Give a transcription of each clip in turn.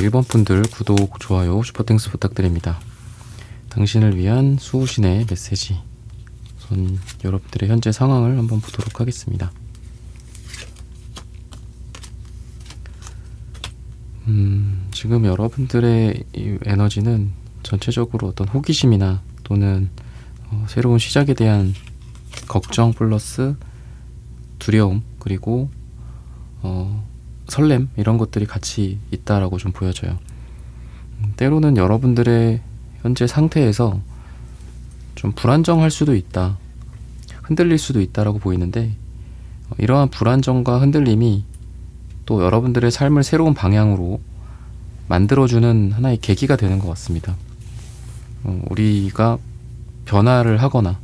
1번 분들 구독, 좋아요, 슈퍼땡스 부탁드립니다. 당신을 위한 수호신의 메시지. 우선 여러분들의 현재 상황을 한번 보도록 하겠습니다. 지금 여러분들의 이 에너지는 전체적으로 어떤 호기심이나 또는 새로운 시작에 대한 걱정 플러스 두려움 그리고 설렘 이런 것들이 같이 있다라고 좀 보여져요. 때로는 여러분들의 현재 상태에서 좀 불안정할 수도 있다, 흔들릴 수도 있다라고 보이는데 이러한 불안정과 흔들림이 또 여러분들의 삶을 새로운 방향으로 만들어주는 하나의 계기가 되는 것 같습니다. 우리가 변화를 하거나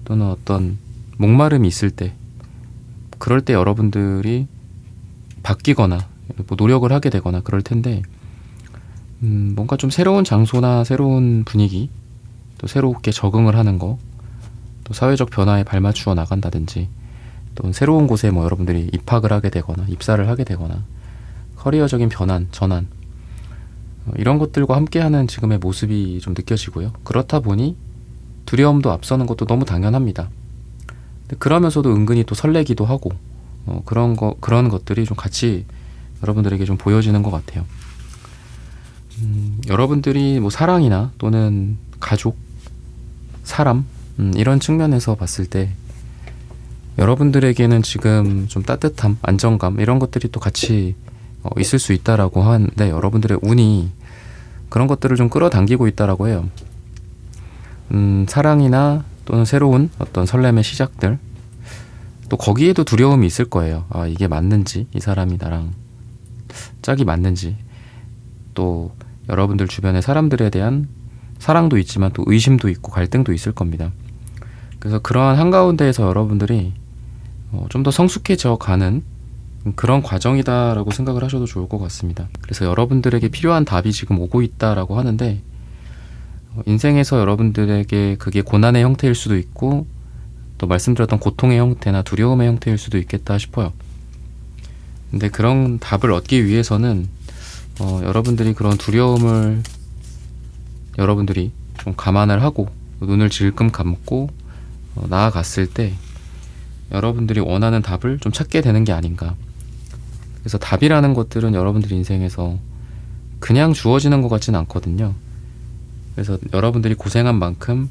또는 어떤 목마름이 있을 때, 그럴 때 여러분들이 바뀌거나 뭐 노력을 하게 되거나 그럴 텐데 뭔가 좀 새로운 장소나 새로운 분위기, 또 새롭게 적응을 하는 거, 또 사회적 변화에 발맞추어 나간다든지, 또 새로운 곳에 뭐 여러분들이 입학을 하게 되거나 입사를 하게 되거나 커리어적인 변환, 전환 이런 것들과 함께하는 지금의 모습이 좀 느껴지고요. 그렇다 보니 두려움도 앞서는 것도 너무 당연합니다. 근데 그러면서도 은근히 또 설레기도 하고 그런 것들이 좀 같이 여러분들에게 좀 보여지는 것 같아요. 여러분들이 뭐 사랑이나 또는 가족, 사람 이런 측면에서 봤을 때 여러분들에게는 지금 좀 따뜻함, 안정감 이런 것들이 또 같이 있을 수 있다라고 하는데, 여러분들의 운이 그런 것들을 좀 끌어당기고 있다라고 해요. 사랑이나 또는 새로운 어떤 설렘의 시작들, 또 거기에도 두려움이 있을 거예요. 아, 이게 맞는지, 이 사람이 나랑 짝이 맞는지, 또 여러분들 주변의 사람들에 대한 사랑도 있지만 또 의심도 있고 갈등도 있을 겁니다. 그래서 그러한 한가운데에서 여러분들이 좀 더 성숙해져 가는 그런 과정이다라고 생각을 하셔도 좋을 것 같습니다. 그래서 여러분들에게 필요한 답이 지금 오고 있다라고 하는데, 인생에서 여러분들에게 그게 고난의 형태일 수도 있고 또 말씀드렸던 고통의 형태나 두려움의 형태일 수도 있겠다 싶어요. 근데 그런 답을 얻기 위해서는 여러분들이 그런 두려움을 여러분들이 좀 감안을 하고 눈을 질끔 감고 나아갔을 때 여러분들이 원하는 답을 좀 찾게 되는 게 아닌가. 그래서 답이라는 것들은 여러분들 인생에서 그냥 주어지는 것 같지는 않거든요. 그래서 여러분들이 고생한 만큼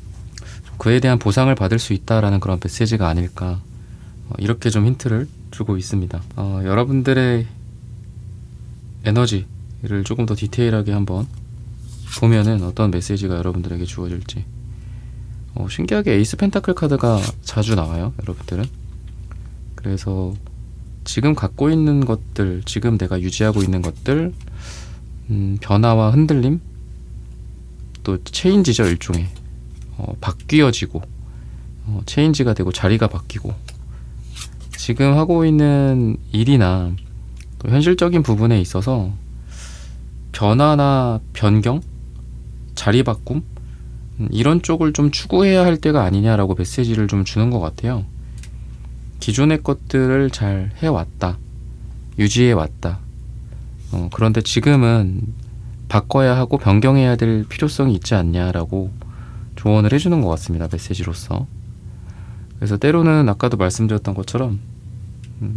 그에 대한 보상을 받을 수 있다라는 그런 메시지가 아닐까, 이렇게 좀 힌트를 주고 있습니다. 여러분들의 에너지를 조금 더 디테일하게 한번 보면은 어떤 메시지가 여러분들에게 주어질지. 신기하게 에이스 펜타클 카드가 자주 나와요, 여러분들은. 그래서 지금 갖고 있는 것들, 지금 내가 유지하고 있는 것들, 변화와 흔들림, 또 체인지죠, 일종의. 바뀌어지고, 체인지가 되고 자리가 바뀌고, 지금 하고 있는 일이나 또 현실적인 부분에 있어서 변화나 변경, 자리 바꿈, 이런 쪽을 좀 추구해야 할 때가 아니냐라고 메시지를 좀 주는 것 같아요. 기존의 것들을 잘 해왔다, 유지해왔다. 그런데 지금은 바꿔야 하고 변경해야 될 필요성이 있지 않냐라고 조언을 해주는 것 같습니다, 메시지로서. 그래서 때로는 아까도 말씀드렸던 것처럼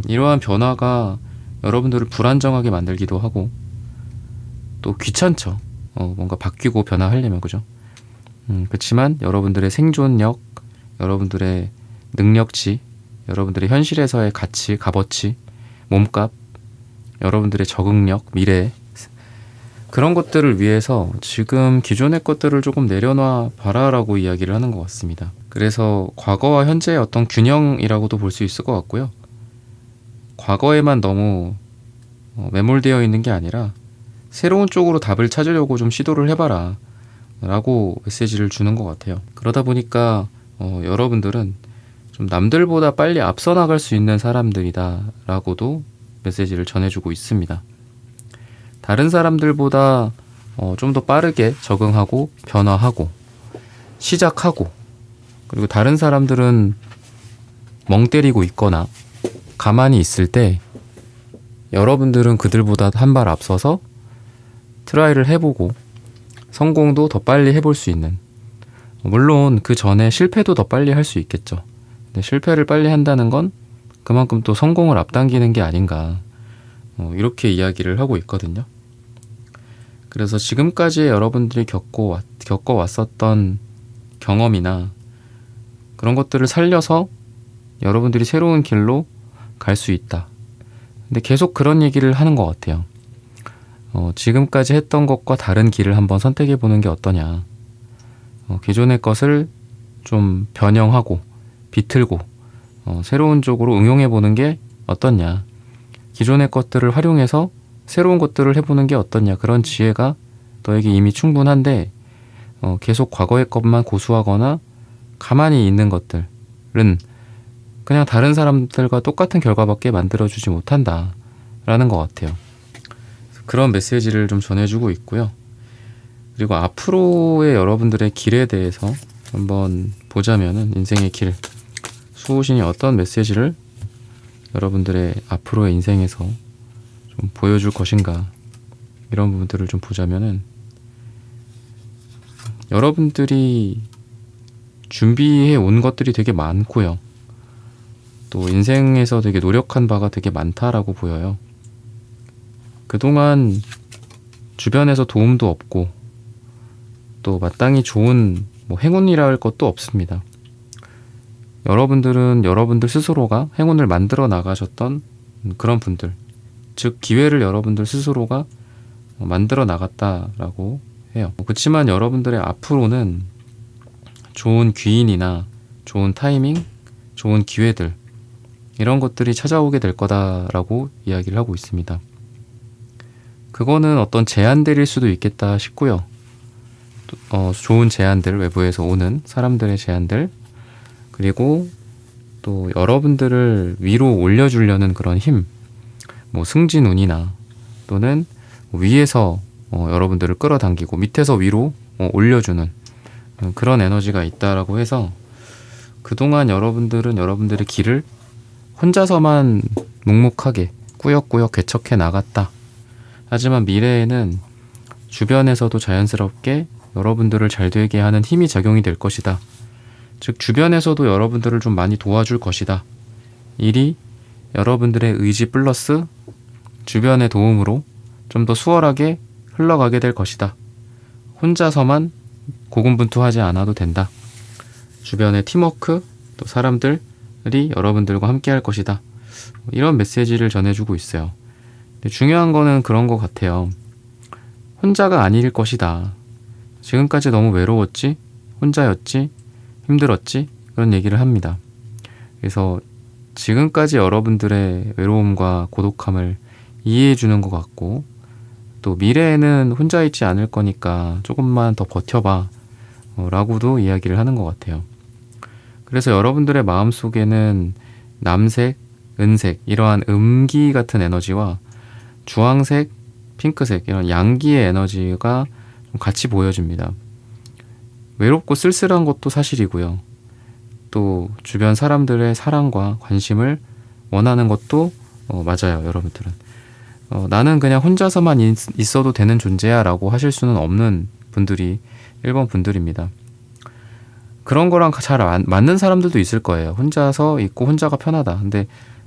이러한 변화가 여러분들을 불안정하게 만들기도 하고 또 귀찮죠. 뭔가 바뀌고 변화하려면, 그죠? 그렇지만 여러분들의 생존력, 여러분들의 능력치, 여러분들의 현실에서의 가치, 값어치, 몸값, 여러분들의 적응력, 미래, 그런 것들을 위해서 지금 기존의 것들을 조금 내려놔 봐라라고 이야기를 하는 것 같습니다. 그래서 과거와 현재의 어떤 균형이라고도 볼 수 있을 것 같고요. 과거에만 너무 매몰되어 있는 게 아니라 새로운 쪽으로 답을 찾으려고 좀 시도를 해봐라 라고 메시지를 주는 것 같아요. 그러다 보니까 여러분들은 좀 남들보다 빨리 앞서 나갈 수 있는 사람들이다 라고도 메시지를 전해주고 있습니다. 다른 사람들보다 좀 더 빠르게 적응하고 변화하고 시작하고, 그리고 다른 사람들은 멍 때리고 있거나 가만히 있을 때 여러분들은 그들보다 한 발 앞서서 트라이를 해보고 성공도 더 빨리 해볼 수 있는, 물론 그 전에 실패도 더 빨리 할 수 있겠죠. 근데 실패를 빨리 한다는 건 그만큼 또 성공을 앞당기는 게 아닌가, 이렇게 이야기를 하고 있거든요. 그래서 지금까지 여러분들이 겪어왔었던 경험이나 그런 것들을 살려서 여러분들이 새로운 길로 갈 수 있다. 근데 계속 그런 얘기를 하는 것 같아요. 지금까지 했던 것과 다른 길을 한번 선택해 보는 게 어떠냐. 기존의 것을 좀 변형하고 비틀고 새로운 쪽으로 응용해 보는 게 어떻냐. 기존의 것들을 활용해서 새로운 것들을 해보는 게 어떻냐. 그런 지혜가 너에게 이미 충분한데 계속 과거의 것만 고수하거나 가만히 있는 것들은 그냥 다른 사람들과 똑같은 결과밖에 만들어주지 못한다 라는 것 같아요. 그런 메시지를 좀 전해주고 있고요. 그리고 앞으로의 여러분들의 길에 대해서 한번 보자면은, 인생의 길, 수호신이 어떤 메시지를 여러분들의 앞으로의 인생에서 좀 보여줄 것인가, 이런 부분들을 좀 보자면은, 여러분들이 준비해 온 것들이 되게 많고요. 또 인생에서 되게 노력한 바가 되게 많다라고 보여요. 그동안 주변에서 도움도 없고 또 마땅히 좋은 행운이라 할 것도 없습니다. 여러분들은 여러분들 스스로가 행운을 만들어 나가셨던 그런 분들, 즉 기회를 여러분들 스스로가 만들어 나갔다라고 해요. 그렇지만 여러분들의 앞으로는 좋은 귀인이나 좋은 타이밍, 좋은 기회들, 이런 것들이 찾아오게 될 거다라고 이야기를 하고 있습니다. 그거는 어떤 제안들일 수도 있겠다 싶고요. 좋은 제안들, 외부에서 오는 사람들의 제안들, 그리고 또 여러분들을 위로 올려주려는 그런 힘, 승진운이나 또는 위에서 여러분들을 끌어당기고 밑에서 위로 올려주는 그런 에너지가 있다라고 해서, 그동안 여러분들은 여러분들의 길을 혼자서만 묵묵하게 꾸역꾸역 개척해 나갔다. 하지만 미래에는 주변에서도 자연스럽게 여러분들을 잘 되게 하는 힘이 작용이 될 것이다. 즉 주변에서도 여러분들을 좀 많이 도와줄 것이다. 일이 여러분들의 의지 플러스 주변의 도움으로 좀 더 수월하게 흘러가게 될 것이다. 혼자서만 고군분투하지 않아도 된다. 주변의 팀워크, 또 사람들이 여러분들과 함께 할 것이다. 이런 메시지를 전해주고 있어요. 근데 중요한 거는 그런 것 같아요. 혼자가 아닐 것이다. 지금까지 너무 외로웠지? 혼자였지? 힘들었지? 그런 얘기를 합니다. 그래서 지금까지 여러분들의 외로움과 고독함을 이해해 주는 것 같고, 또 미래에는 혼자 있지 않을 거니까 조금만 더 버텨봐 라고도 이야기를 하는 것 같아요. 그래서 여러분들의 마음속에는 남색, 은색, 이러한 음기 같은 에너지와 주황색, 핑크색, 이런 양기의 에너지가 같이 보여집니다. 외롭고 쓸쓸한 것도 사실이고요. 또 주변 사람들의 사랑과 관심을 원하는 것도 맞아요. 여러분들은 나는 그냥 혼자서만 있어도 되는 존재야 라고 하실 수는 없는 분들이 1번 분들입니다. 그런 거랑 잘 맞는 사람들도 있을 거예요. 혼자서 있고 혼자가 편하다. 근데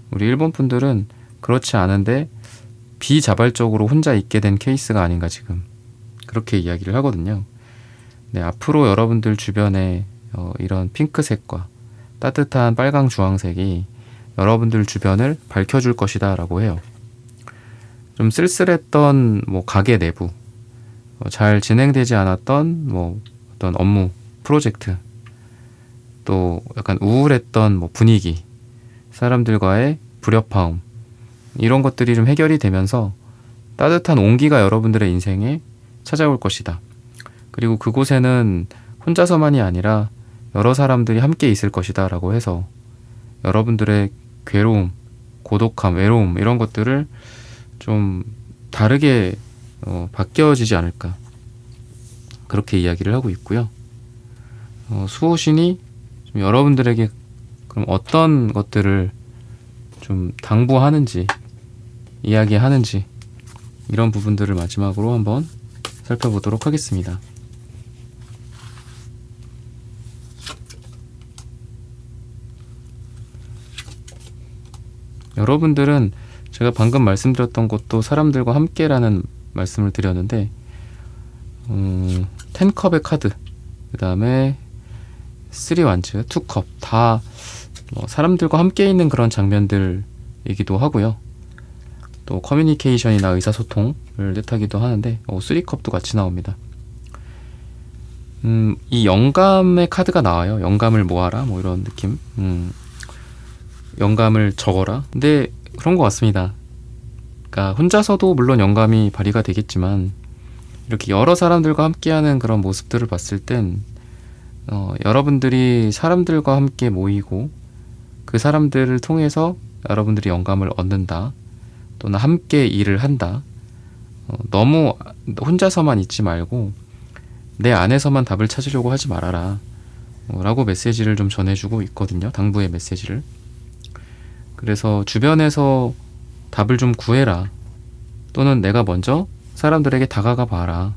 우리 1번 분들은 그렇지 않은데 비자발적으로 혼자 있게 된 케이스가 아닌가, 지금 그렇게 이야기를 하거든요. 네, 앞으로 여러분들 주변에 이런 핑크색과 따뜻한 빨강 주황색이 여러분들 주변을 밝혀줄 것이다 라고 해요. 좀 쓸쓸했던 가게 내부, 잘 진행되지 않았던 어떤 업무, 프로젝트, 또 약간 우울했던 분위기, 사람들과의 불협화음, 이런 것들이 좀 해결이 되면서 따뜻한 온기가 여러분들의 인생에 찾아올 것이다. 그리고 그곳에는 혼자서만이 아니라 여러 사람들이 함께 있을 것이다 라고 해서 여러분들의 괴로움, 고독함, 외로움, 이런 것들을 좀 다르게 바뀌어지지 않을까, 그렇게 이야기를 하고 있고요. 수호신이 좀 여러분들에게 그럼 어떤 것들을 좀 당부하는지, 이야기하는지, 이런 부분들을 마지막으로 한번 살펴보도록 하겠습니다. 여러분들은 제가 방금 말씀드렸던 것도 사람들과 함께라는 말씀을 드렸는데 10컵의 카드, 그 다음에 3완즈, 2컵 다 사람들과 함께 있는 그런 장면들이기도 하고요. 또 커뮤니케이션이나 의사소통을 뜻하기도 하는데 3컵도 같이 나옵니다. 이 영감의 카드가 나와요. 영감을 모아라 뭐 이런 느낌. 영감을 적어라. 근데 그런 것 같습니다. 그러니까 혼자서도 물론 영감이 발휘가 되겠지만 이렇게 여러 사람들과 함께하는 그런 모습들을 봤을 땐 여러분들이 사람들과 함께 모이고 그 사람들을 통해서 여러분들이 영감을 얻는다, 또는 함께 일을 한다. 너무 혼자서만 있지 말고 내 안에서만 답을 찾으려고 하지 말아라 라고 메시지를 좀 전해주고 있거든요. 당부의 메시지를. 그래서 주변에서 답을 좀 구해라, 또는 내가 먼저 사람들에게 다가가 봐라,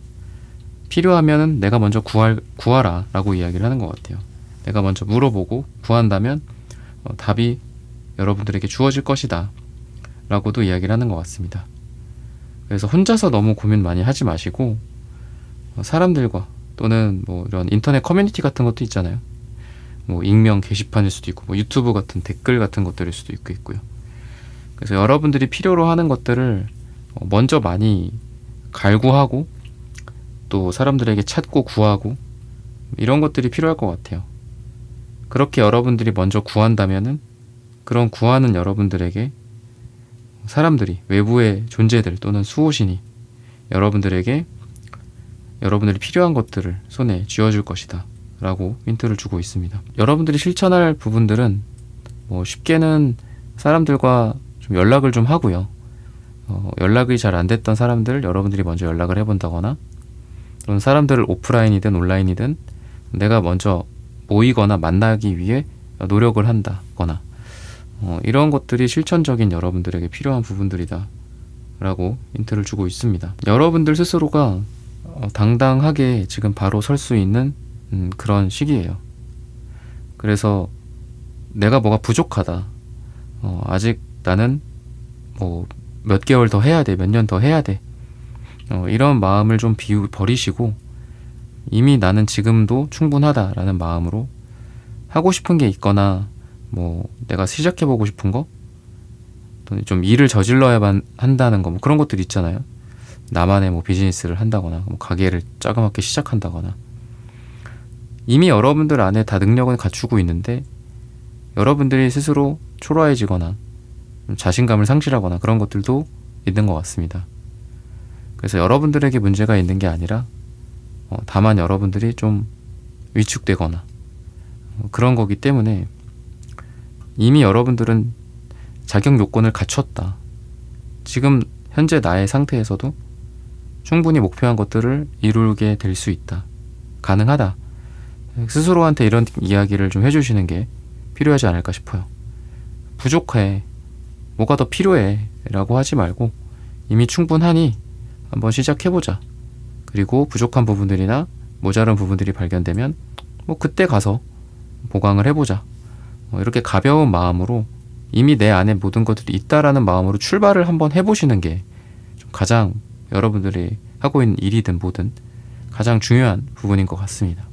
필요하면 내가 먼저 구하라 라고 이야기를 하는 것 같아요. 내가 먼저 물어보고 구한다면 답이 여러분들에게 주어질 것이다 라고도 이야기를 하는 것 같습니다. 그래서 혼자서 너무 고민 많이 하지 마시고 사람들과, 또는 뭐 이런 인터넷 커뮤니티 같은 것도 있잖아요. 뭐 익명 게시판일 수도 있고 뭐 유튜브 같은 댓글 같은 것들일 수도 있고요. 그래서 여러분들이 필요로 하는 것들을 먼저 많이 갈구하고 또 사람들에게 찾고 구하고 이런 것들이 필요할 것 같아요. 그렇게 여러분들이 먼저 구한다면은 그런 구하는 여러분들에게 사람들이, 외부의 존재들 또는 수호신이 여러분들에게 여러분들이 필요한 것들을 손에 쥐어줄 것이다 라고 힌트를 주고 있습니다. 여러분들이 실천할 부분들은 뭐 쉽게는 사람들과 좀 연락을 좀 하고요. 연락이 잘 안 됐던 사람들 여러분들이 먼저 연락을 해본다거나, 또는 사람들을 오프라인이든 온라인이든 내가 먼저 모이거나 만나기 위해 노력을 한다거나 이런 것들이 실천적인 여러분들에게 필요한 부분들이다 라고 힌트를 주고 있습니다. 여러분들 스스로가 당당하게 지금 바로 설 수 있는 그런 시기예요. 그래서 내가 뭐가 부족하다, 아직 나는 뭐 몇 개월 더 해야 돼, 몇 년 더 해야 돼, 이런 마음을 좀 버리시고 이미 나는 지금도 충분하다라는 마음으로 하고 싶은 게 있거나 뭐 내가 시작해보고 싶은 거, 또는 좀 일을 저질러야 한다는 거, 뭐 그런 것들 있잖아요. 나만의 뭐 비즈니스를 한다거나 뭐 가게를 자그맣게 시작한다거나, 이미 여러분들 안에 다 능력은 갖추고 있는데 여러분들이 스스로 초라해지거나 자신감을 상실하거나 그런 것들도 있는 것 같습니다. 그래서 여러분들에게 문제가 있는 게 아니라 다만 여러분들이 좀 위축되거나 그런 거기 때문에 이미 여러분들은 자격 요건을 갖췄다. 지금 현재 나의 상태에서도 충분히 목표한 것들을 이루게 될 수 있다. 가능하다. 스스로한테 이런 이야기를 좀 해주시는 게 필요하지 않을까 싶어요. 부족해, 뭐가 더 필요해 라고 하지 말고 이미 충분하니 한번 시작해보자. 그리고 부족한 부분들이나 모자란 부분들이 발견되면 뭐 그때 가서 보강을 해보자. 이렇게 가벼운 마음으로 이미 내 안에 모든 것들이 있다라는 마음으로 출발을 한번 해보시는 게 좀 가장 여러분들이 하고 있는 일이든 뭐든 가장 중요한 부분인 것 같습니다.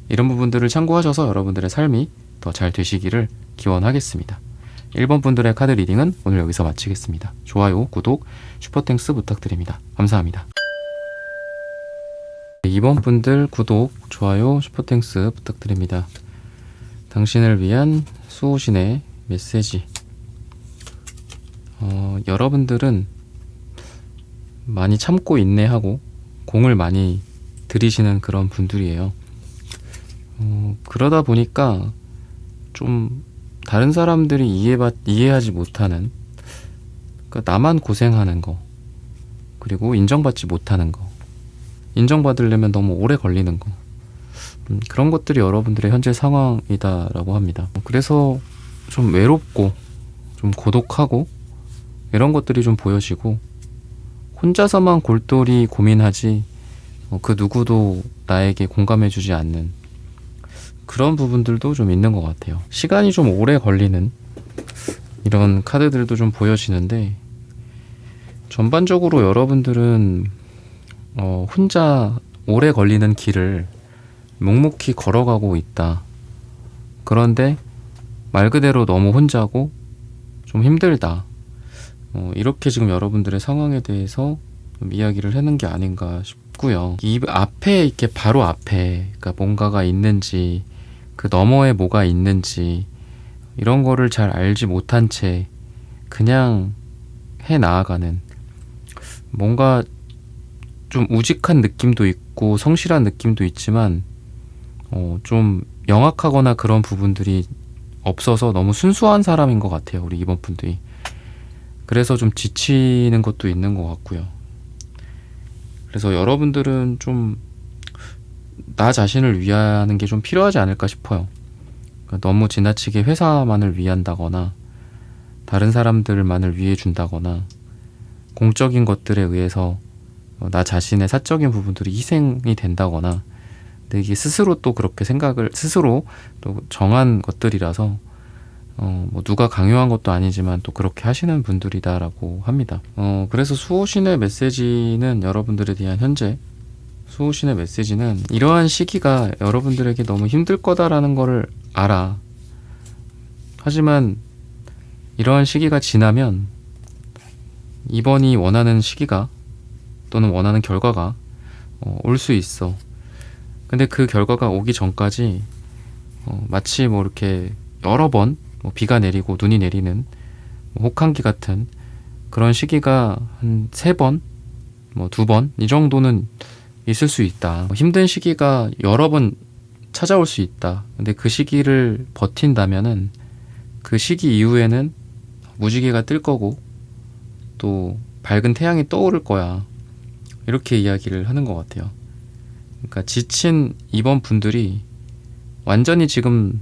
이런 부분들을 참고하셔서 여러분들의 삶이 더 잘 되시기를 기원하겠습니다. 1번 분들의 카드 리딩은 오늘 여기서 마치겠습니다. 좋아요, 구독, 슈퍼땡스 부탁드립니다. 감사합니다. 2번 분들 구독, 좋아요, 슈퍼땡스 부탁드립니다. 당신을 위한 수호신의 메시지. 여러분들은 많이 참고 인내하고 공을 많이 들이시는 그런 분들이에요. 그러다 보니까 좀 다른 사람들이 이해하지 못하는, 그러니까 나만 고생하는 거, 그리고 인정받지 못하는 거, 인정받으려면 너무 오래 걸리는 거, 그런 것들이 여러분들의 현재 상황이다라고 합니다. 그래서 좀 외롭고 좀 고독하고 이런 것들이 좀 보여지고 혼자서만 골똘히 고민하지 그 누구도 나에게 공감해주지 않는 그런 부분들도 좀 있는 것 같아요. 시간이 좀 오래 걸리는 이런 카드들도 좀 보여지는데, 전반적으로 여러분들은 혼자 오래 걸리는 길을 묵묵히 걸어가고 있다. 그런데 말 그대로 너무 혼자고 좀 힘들다. 이렇게 지금 여러분들의 상황에 대해서 좀 이야기를 하는 게 아닌가 싶고요. 이 앞에 이렇게 바로 앞에 그러니까 뭔가가 있는지 그 너머에 뭐가 있는지 이런 거를 잘 알지 못한 채 그냥 해 나아가는, 뭔가 좀 우직한 느낌도 있고 성실한 느낌도 있지만 좀 영악하거나 그런 부분들이 없어서 너무 순수한 사람인 것 같아요, 우리 이번 분들이. 그래서 좀 지치는 것도 있는 것 같고요. 그래서 여러분들은 좀 나 자신을 위하는 게 좀 필요하지 않을까 싶어요. 그러니까 너무 지나치게 회사만을 위한다거나 다른 사람들만을 위해 준다거나 공적인 것들에 의해서 나 자신의 사적인 부분들이 희생이 된다거나, 근데 이게 스스로 또 그렇게 생각을 스스로 또 정한 것들이라서 뭐 누가 강요한 것도 아니지만 또 그렇게 하시는 분들이다라고 합니다. 그래서 수호신의 메시지는 여러분들에 대한 현재 수호신의 메시지는 이러한 시기가 여러분들에게 너무 힘들 거다라는 거를 알아. 하지만 이러한 시기가 지나면 이번이 원하는 시기가 또는 원하는 결과가 올 수 있어. 근데 그 결과가 오기 전까지 마치 뭐 이렇게 여러 번 비가 내리고 눈이 내리는 혹한기 같은 그런 시기가 한 3번, 뭐 2번 이 정도는 있을 수 있다. 힘든 시기가 여러 번 찾아올 수 있다. 근데 그 시기를 버틴다면은 그 시기 이후에는 무지개가 뜰 거고 또 밝은 태양이 떠오를 거야. 이렇게 이야기를 하는 것 같아요. 그러니까 지친 이번 분들이 완전히 지금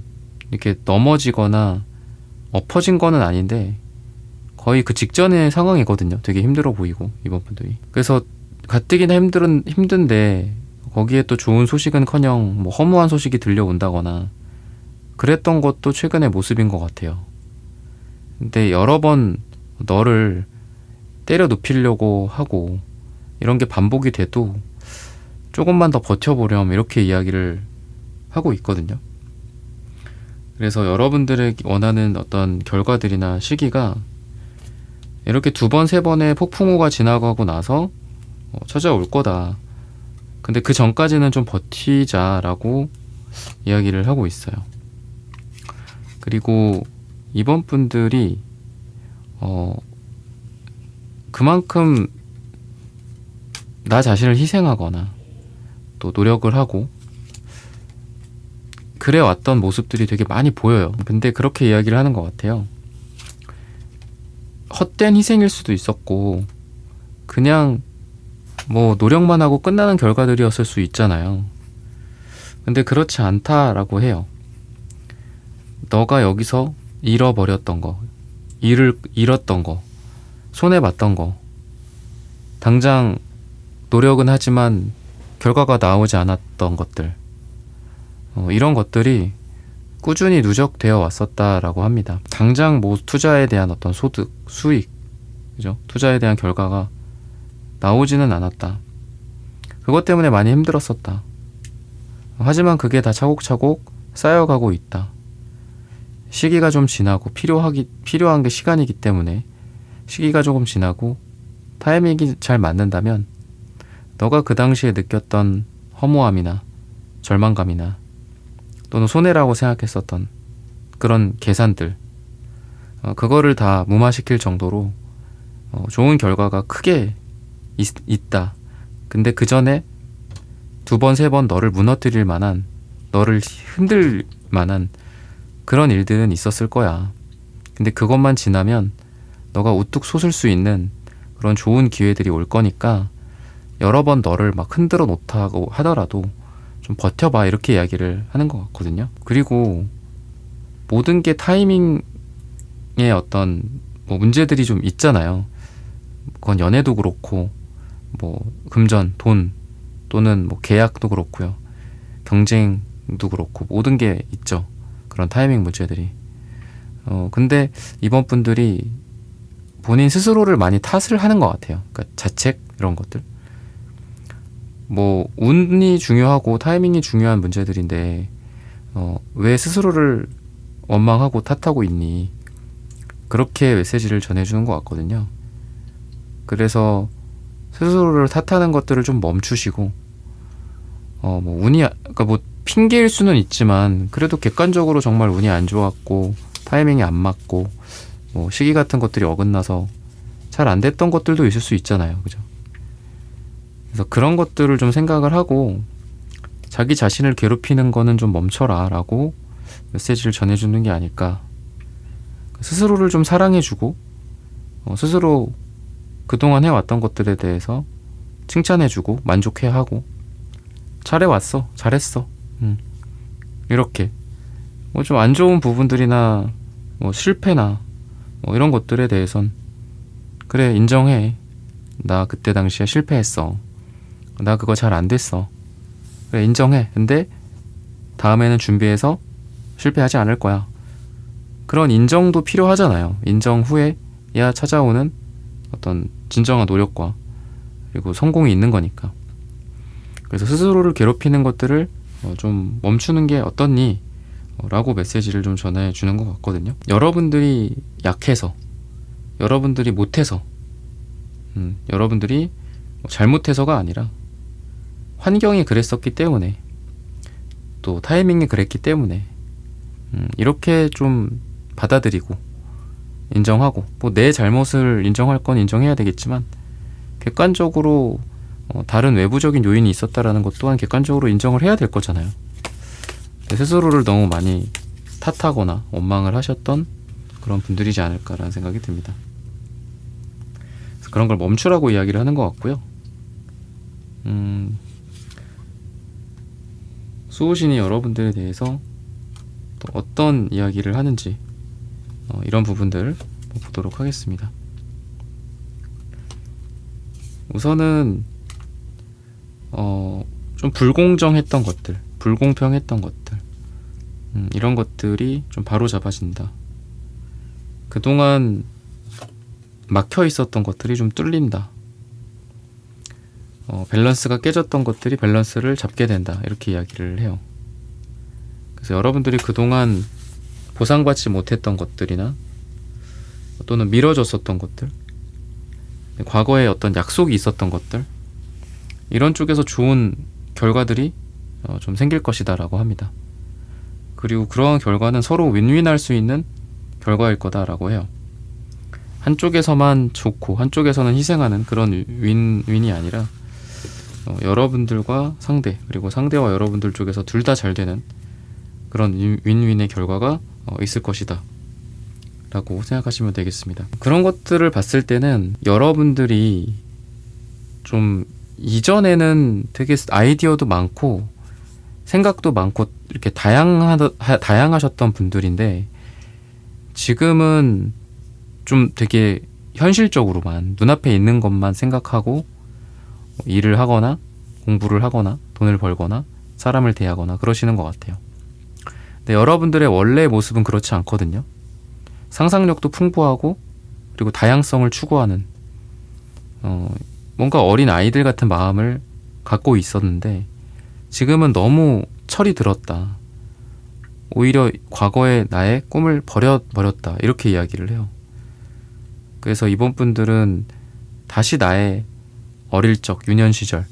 이렇게 넘어지거나 엎어진 거는 아닌데 거의 그 직전의 상황이거든요. 되게 힘들어 보이고 이번 분들이. 그래서 가뜩이나 힘든데 거기에 또 좋은 소식은커녕 뭐 허무한 소식이 들려온다거나 그랬던 것도 최근의 모습인 것 같아요. 근데 여러 번 너를 때려 눕히려고 하고 이런 게 반복이 돼도 조금만 더 버텨보렴 이렇게 이야기를 하고 있거든요. 그래서 여러분들의 원하는 어떤 결과들이나 시기가 이렇게 2번, 3번의 폭풍우가 지나가고 나서 찾아올 거다. 근데 그 전까지는 좀 버티자라고 이야기를 하고 있어요. 그리고 이번 분들이 그만큼 나 자신을 희생하거나 또 노력을 하고 그래 왔던 모습들이 되게 많이 보여요. 근데 그렇게 이야기를 하는 것 같아요. 헛된 희생일 수도 있었고 그냥 뭐 노력만 하고 끝나는 결과들이었을 수 있잖아요. 근데 그렇지 않다라고 해요. 너가 여기서 잃어버렸던 거, 잃었던 거, 손해봤던 거, 당장 노력은 하지만 결과가 나오지 않았던 것들, 이런 것들이 꾸준히 누적되어 왔었다라고 합니다. 당장 뭐 투자에 대한 어떤 소득, 수익, 그죠? 투자에 대한 결과가 나오지는 않았다. 그것 때문에 많이 힘들었었다. 하지만 그게 다 차곡차곡 쌓여가고 있다. 시기가 좀 지나고 필요한 게 시간이기 때문에 시기가 조금 지나고 타이밍이 잘 맞는다면 너가 그 당시에 느꼈던 허무함이나 절망감이나 또는 손해라고 생각했었던 그런 계산들, 그거를 다 무마시킬 정도로 좋은 결과가 크게 있다. 근데 그 전에 2번, 3번 너를 무너뜨릴 만한, 너를 흔들 만한 그런 일들은 있었을 거야. 근데 그것만 지나면 너가 우뚝 솟을 수 있는 그런 좋은 기회들이 올 거니까 여러 번 너를 막 흔들어 놓다고 하더라도 좀 버텨봐 이렇게 이야기를 하는 것 같거든요. 그리고 모든 게 타이밍에 어떤 뭐 문제들이 좀 있잖아요. 그건 연애도 그렇고 뭐 금전, 돈 또는 뭐 계약도 그렇고요. 경쟁도 그렇고 모든 게 있죠. 그런 타이밍 문제들이. 근데 이번 분들이 본인 스스로를 많이 탓을 하는 것 같아요. 그러니까 자책 이런 것들. 뭐 운이 중요하고 타이밍이 중요한 문제들인데 왜 스스로를 원망하고 탓하고 있니? 그렇게 메시지를 전해주는 것 같거든요. 그래서 스스로를 탓하는 것들을 좀 멈추시고 뭐 운이 그러니까 뭐 핑계일 수는 있지만 그래도 객관적으로 정말 운이 안 좋았고 타이밍이 안 맞고 뭐 시기 같은 것들이 어긋나서 잘 안 됐던 것들도 있을 수 있잖아요. 그죠? 그래서 그런 것들을 좀 생각을 하고 자기 자신을 괴롭히는 거는 좀 멈춰라 라고 메시지를 전해주는 게 아닐까. 스스로를 좀 사랑해주고 스스로 그동안 해왔던 것들에 대해서 칭찬해주고 만족해하고 잘해왔어, 잘했어, 이렇게 뭐 좀 안 좋은 부분들이나 뭐 실패나 뭐 이런 것들에 대해선 그래 인정해. 나 그때 당시에 실패했어. 나 그거 잘 안 됐어. 그래 인정해. 근데 다음에는 준비해서 실패하지 않을 거야. 그런 인정도 필요하잖아요. 인정 후에야 찾아오는 어떤 진정한 노력과 그리고 성공이 있는 거니까. 그래서 스스로를 괴롭히는 것들을 좀 멈추는 게 어떻니? 라고 메시지를 좀 전해주는 것 같거든요. 여러분들이 약해서, 여러분들이 못해서, 여러분들이 잘못해서가 아니라 환경이 그랬었기 때문에 또 타이밍이 그랬기 때문에 이렇게 좀 받아들이고 인정하고 뭐 내 잘못을 인정할 건 인정해야 되겠지만 객관적으로 다른 외부적인 요인이 있었다라는 것 또한 객관적으로 인정을 해야 될 거잖아요. 스스로를 너무 많이 탓하거나 원망을 하셨던 그런 분들이지 않을까라는 생각이 듭니다. 그래서 그런 걸 멈추라고 이야기를 하는 것 같고요. 수호신이 여러분들에 대해서 또 어떤 이야기를 하는지 이런 부분들 보도록 하겠습니다. 우선은 좀 불공정했던 것들, 불공평했던 것들, 이런 것들이 좀 바로 잡아진다. 그동안 막혀 있었던 것들이 좀 뚫린다. 밸런스가 깨졌던 것들이 밸런스를 잡게 된다. 이렇게 이야기를 해요. 그래서 여러분들이 그동안 보상받지 못했던 것들이나 또는 미뤄졌었던 것들, 과거에 어떤 약속이 있었던 것들, 이런 쪽에서 좋은 결과들이 좀 생길 것이다 라고 합니다. 그리고 그러한 결과는 서로 윈윈할 수 있는 결과일 거다라고 해요. 한쪽에서만 좋고 한쪽에서는 희생하는 그런 윈윈이 아니라 여러분들과 상대, 그리고 상대와 여러분들 쪽에서 둘 다 잘 되는 그런 윈윈의 결과가 있을 것이다 라고 생각하시면 되겠습니다. 그런 것들을 봤을 때는 여러분들이 좀 이전에는 되게 아이디어도 많고 생각도 많고 이렇게 다양하셨던 분들인데 지금은 좀 되게 현실적으로만 눈앞에 있는 것만 생각하고 일을 하거나 공부를 하거나 돈을 벌거나 사람을 대하거나 그러시는 것 같아요. 근데 여러분들의 원래 모습은 그렇지 않거든요. 상상력도 풍부하고 그리고 다양성을 추구하는 뭔가 어린 아이들 같은 마음을 갖고 있었는데 지금은 너무 철이 들었다. 오히려 과거의 나의 꿈을 버렸다. 이렇게 이야기를 해요. 그래서 이번 분들은 다시 나의 어릴 적, 유년 시절,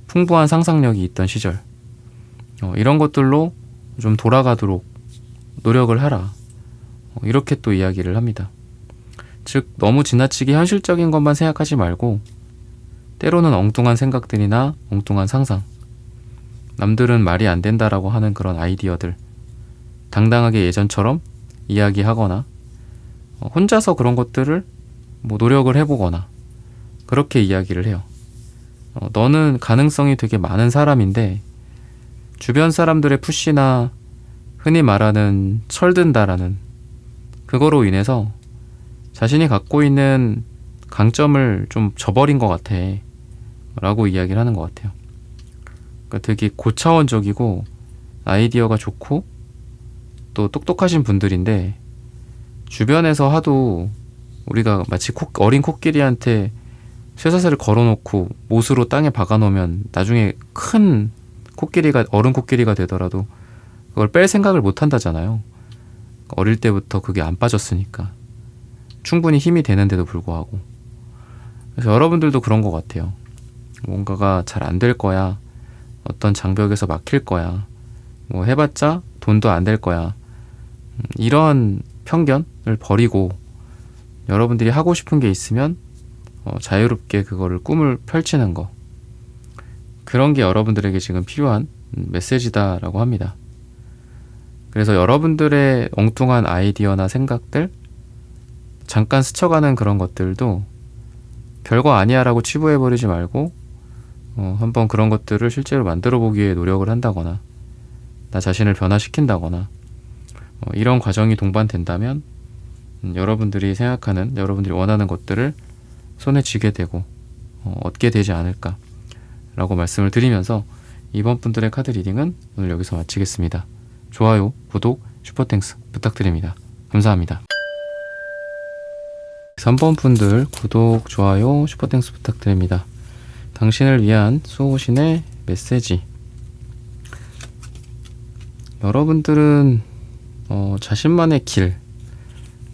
풍부한 상상력이 있던 시절, 이런 것들로 좀 돌아가도록 노력을 하라. 이렇게 또 이야기를 합니다. 즉 너무 지나치게 현실적인 것만 생각하지 말고 때로는 엉뚱한 생각들이나 엉뚱한 상상, 남들은 말이 안 된다라고 하는 그런 아이디어들 당당하게 예전처럼 이야기하거나 혼자서 그런 것들을 뭐 노력을 해보거나 그렇게 이야기를 해요. 너는 가능성이 되게 많은 사람인데 주변 사람들의 푸시나 흔히 말하는 철든다라는 그거로 인해서 자신이 갖고 있는 강점을 좀 저버린 것 같아 라고 이야기를 하는 것 같아요. 그러니까 되게 고차원적이고 아이디어가 좋고 또 똑똑하신 분들인데, 주변에서 하도 우리가 마치 어린 코끼리한테 쇠사슬을 걸어놓고 못으로 땅에 박아놓으면 나중에 큰 코끼리가, 어른 코끼리가 되더라도 그걸 뺄 생각을 못 한다잖아요. 어릴 때부터 그게 안 빠졌으니까. 충분히 힘이 되는데도 불구하고. 그래서 여러분들도 그런 것 같아요. 뭔가가 잘 안 될 거야, 어떤 장벽에서 막힐 거야, 뭐 해봤자 돈도 안 될 거야, 이런 편견을 버리고 여러분들이 하고 싶은 게 있으면 자유롭게 그거를 꿈을 펼치는 거, 그런 게 여러분들에게 지금 필요한 메시지다라고 합니다. 그래서 여러분들의 엉뚱한 아이디어나 생각들, 잠깐 스쳐가는 그런 것들도 별거 아니야 라고 치부해버리지 말고 한번 그런 것들을 실제로 만들어 보기 위해 노력을 한다거나 나 자신을 변화시킨다거나 이런 과정이 동반된다면 여러분들이 생각하는, 여러분들이 원하는 것들을 손에 쥐게 되고 얻게 되지 않을까 라고 말씀을 드리면서 이번 분들의 카드 리딩은 오늘 여기서 마치겠습니다. 좋아요, 구독, 슈퍼땡스 부탁드립니다. 감사합니다. 3번 분들 구독, 좋아요, 슈퍼땡스 부탁드립니다. 당신을 위한 수호신의 메시지. 여러분들은 자신만의 길,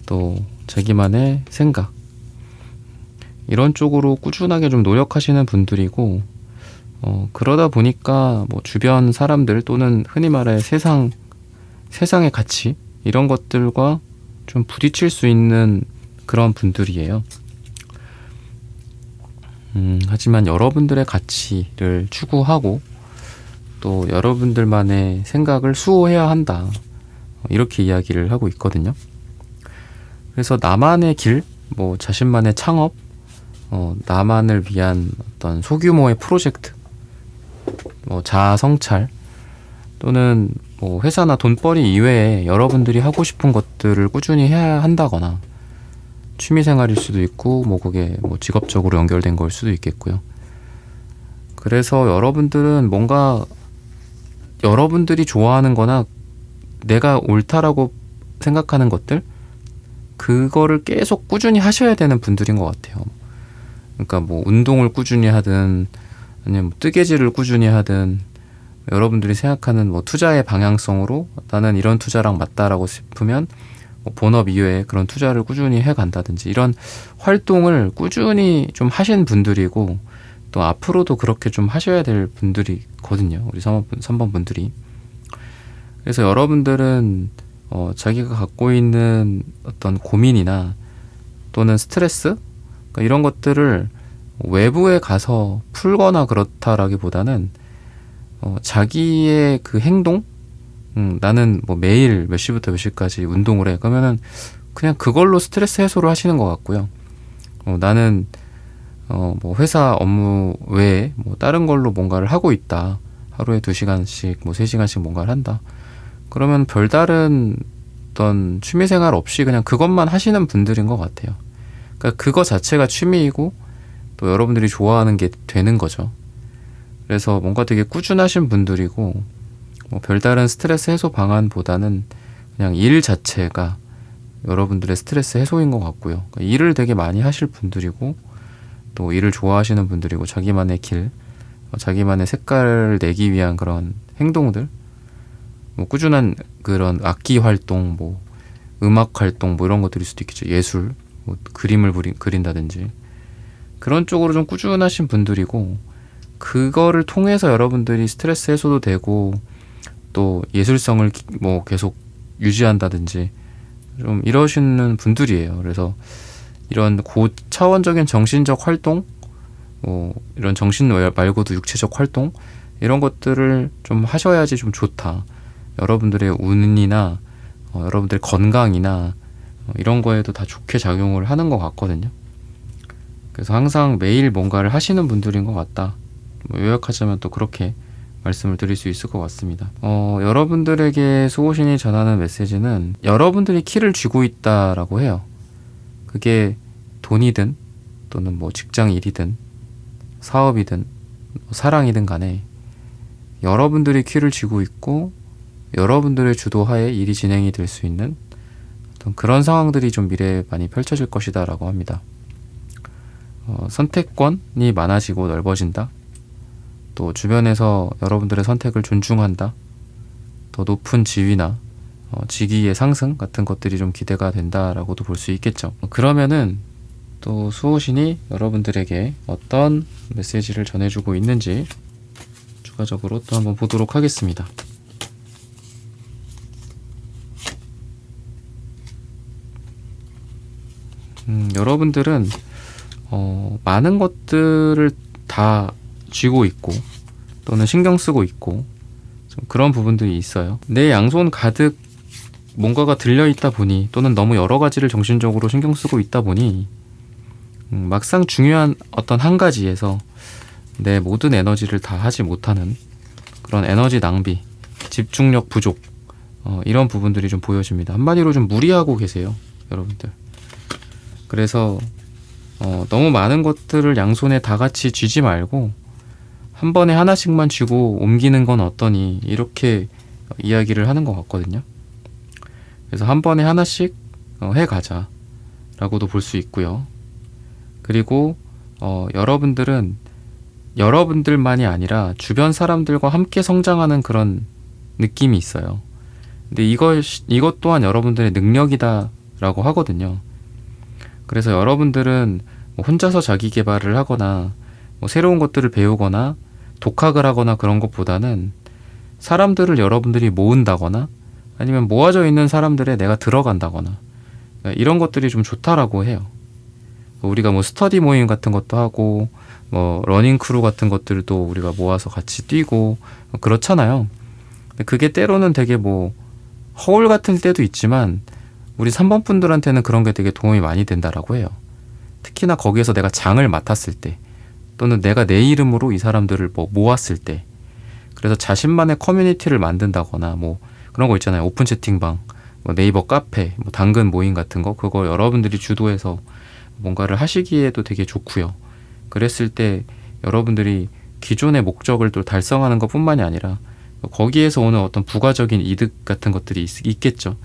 또 자기만의 생각, 이런 쪽으로 꾸준하게 좀 노력하시는 분들이고, 그러다 보니까 뭐 주변 사람들 또는 흔히 말해 세상의 가치, 이런 것들과 좀 부딪힐 수 있는 그런 분들이에요. 하지만 여러분들의 가치를 추구하고 또 여러분들만의 생각을 수호해야 한다, 이렇게 이야기를 하고 있거든요. 그래서 나만의 길, 뭐 자신만의 창업, 나만을 위한 어떤 소규모의 프로젝트, 뭐 자아 성찰, 또는 뭐 회사나 돈벌이 이외에 여러분들이 하고 싶은 것들을 꾸준히 해야 한다거나, 취미생활일 수도 있고 뭐 그게 뭐 직업적으로 연결된 걸 수도 있겠고요. 그래서 여러분들은 뭔가 여러분들이 좋아하는 거나 내가 옳다라고 생각하는 것들, 그거를 계속 꾸준히 하셔야 되는 분들인 것 같아요. 그러니까 뭐 운동을 꾸준히 하든 아니면 뭐 뜨개질을 꾸준히 하든, 여러분들이 생각하는 뭐 투자의 방향성으로 나는 이런 투자랑 맞다라고 싶으면 뭐 본업 이외에 그런 투자를 꾸준히 해간다든지, 이런 활동을 꾸준히 좀 하신 분들이고, 또 앞으로도 그렇게 좀 하셔야 될 분들이거든요, 우리 3번 분들이. 그래서 여러분들은 자기가 갖고 있는 어떤 고민이나 또는 스트레스, 그러니까 이런 것들을 외부에 가서 풀거나 그렇다라기보다는 자기의 그 행동, 나는 뭐 매일 몇 시부터 몇 시까지 운동을 해, 그러면은 그냥 그걸로 스트레스 해소를 하시는 것 같고요. 나는 뭐 회사 업무 외에 뭐 다른 걸로 뭔가를 하고 있다, 하루에 2시간씩 뭐 3시간씩 뭔가를 한다, 그러면 별다른 어떤 취미생활 없이 그냥 그것만 하시는 분들인 것 같아요. 그러니까 그거 자체가 취미이고 또 여러분들이 좋아하는 게 되는 거죠. 그래서 뭔가 되게 꾸준하신 분들이고, 뭐 별다른 스트레스 해소 방안보다는 그냥 일 자체가 여러분들의 스트레스 해소인 것 같고요. 그러니까 일을 되게 많이 하실 분들이고 또 일을 좋아하시는 분들이고, 자기만의 길, 자기만의 색깔을 내기 위한 그런 행동들, 뭐 꾸준한 그런 악기 활동, 뭐 음악 활동, 뭐 이런 것들일 수도 있겠죠. 예술, 뭐 그림을 그린다든지, 그런 쪽으로 좀 꾸준하신 분들이고, 그거를 통해서 여러분들이 스트레스 해소도 되고 또 예술성을 뭐 계속 유지한다든지 좀 이러시는 분들이에요. 그래서 이런 고차원적인 정신적 활동, 뭐 이런 정신 말고도 육체적 활동, 이런 것들을 좀 하셔야지 좀 좋다, 여러분들의 운이나 여러분들의 건강이나 이런 거에도 다 좋게 작용을 하는 것 같거든요. 그래서 항상 매일 뭔가를 하시는 분들인 것 같다, 뭐 요약하자면 또 그렇게 말씀을 드릴 수 있을 것 같습니다. 여러분들에게 수호신이 전하는 메시지는 여러분들이 키를 쥐고 있다라고 해요. 그게 돈이든 또는 뭐 직장 일이든 사업이든 뭐 사랑이든 간에 여러분들이 키를 쥐고 있고 여러분들의 주도하에 일이 진행이 될 수 있는 어떤 그런 상황들이 좀 미래에 많이 펼쳐질 것이다 라고 합니다. 선택권이 많아지고 넓어진다. 또 주변에서 여러분들의 선택을 존중한다. 더 높은 지위나 직위의 상승 같은 것들이 좀 기대가 된다라고도 볼 수 있겠죠. 그러면은 또 수호신이 여러분들에게 어떤 메시지를 전해주고 있는지 추가적으로 또 한번 보도록 하겠습니다. 여러분들은 많은 것들을 다 쥐고 있고 또는 신경 쓰고 있고 좀 그런 부분들이 있어요. 내 양손 가득 뭔가가 들려있다 보니 또는 너무 여러 가지를 정신적으로 신경 쓰고 있다 보니 막상 중요한 어떤 한 가지에서 내 모든 에너지를 다 하지 못하는 그런 에너지 낭비, 집중력 부족 이런 부분들이 좀 보여집니다. 한마디로 좀 무리하고 계세요, 여러분들. 그래서 너무 많은 것들을 양손에 다 같이 쥐지 말고 한 번에 하나씩만 쥐고 옮기는 건 어떠니 이렇게 이야기를 하는 것 같거든요. 그래서 한 번에 하나씩 해가자 라고도 볼 수 있고요. 그리고 여러분들은 여러분들만이 아니라 주변 사람들과 함께 성장하는 그런 느낌이 있어요. 근데 이것 또한 여러분들의 능력이다 라고 하거든요. 그래서 여러분들은 혼자서 자기 개발을 하거나 새로운 것들을 배우거나 독학을 하거나 그런 것보다는 사람들을 여러분들이 모은다거나 아니면 모아져 있는 사람들에 내가 들어간다거나 이런 것들이 좀 좋다라고 해요. 우리가 스터디 모임 같은 것도 하고 러닝 크루 같은 것들도 우리가 모아서 같이 뛰고 그렇잖아요. 근데 그게 때로는 되게 허울 같은 때도 있지만 우리 3번 분들한테는 그런 게 되게 도움이 많이 된다라고 해요. 특히나 거기에서 내가 장을 맡았을 때 또는 내가 내 이름으로 이 사람들을 모았을 때 그래서 자신만의 커뮤니티를 만든다거나 그런 거 있잖아요. 오픈 채팅방, 네이버 카페, 당근 모임 같은 거 그거 여러분들이 주도해서 뭔가를 하시기에도 되게 좋고요. 그랬을 때 여러분들이 기존의 목적을 또 달성하는 것뿐만이 아니라 거기에서 오는 어떤 부가적인 이득 같은 것들이 있겠죠.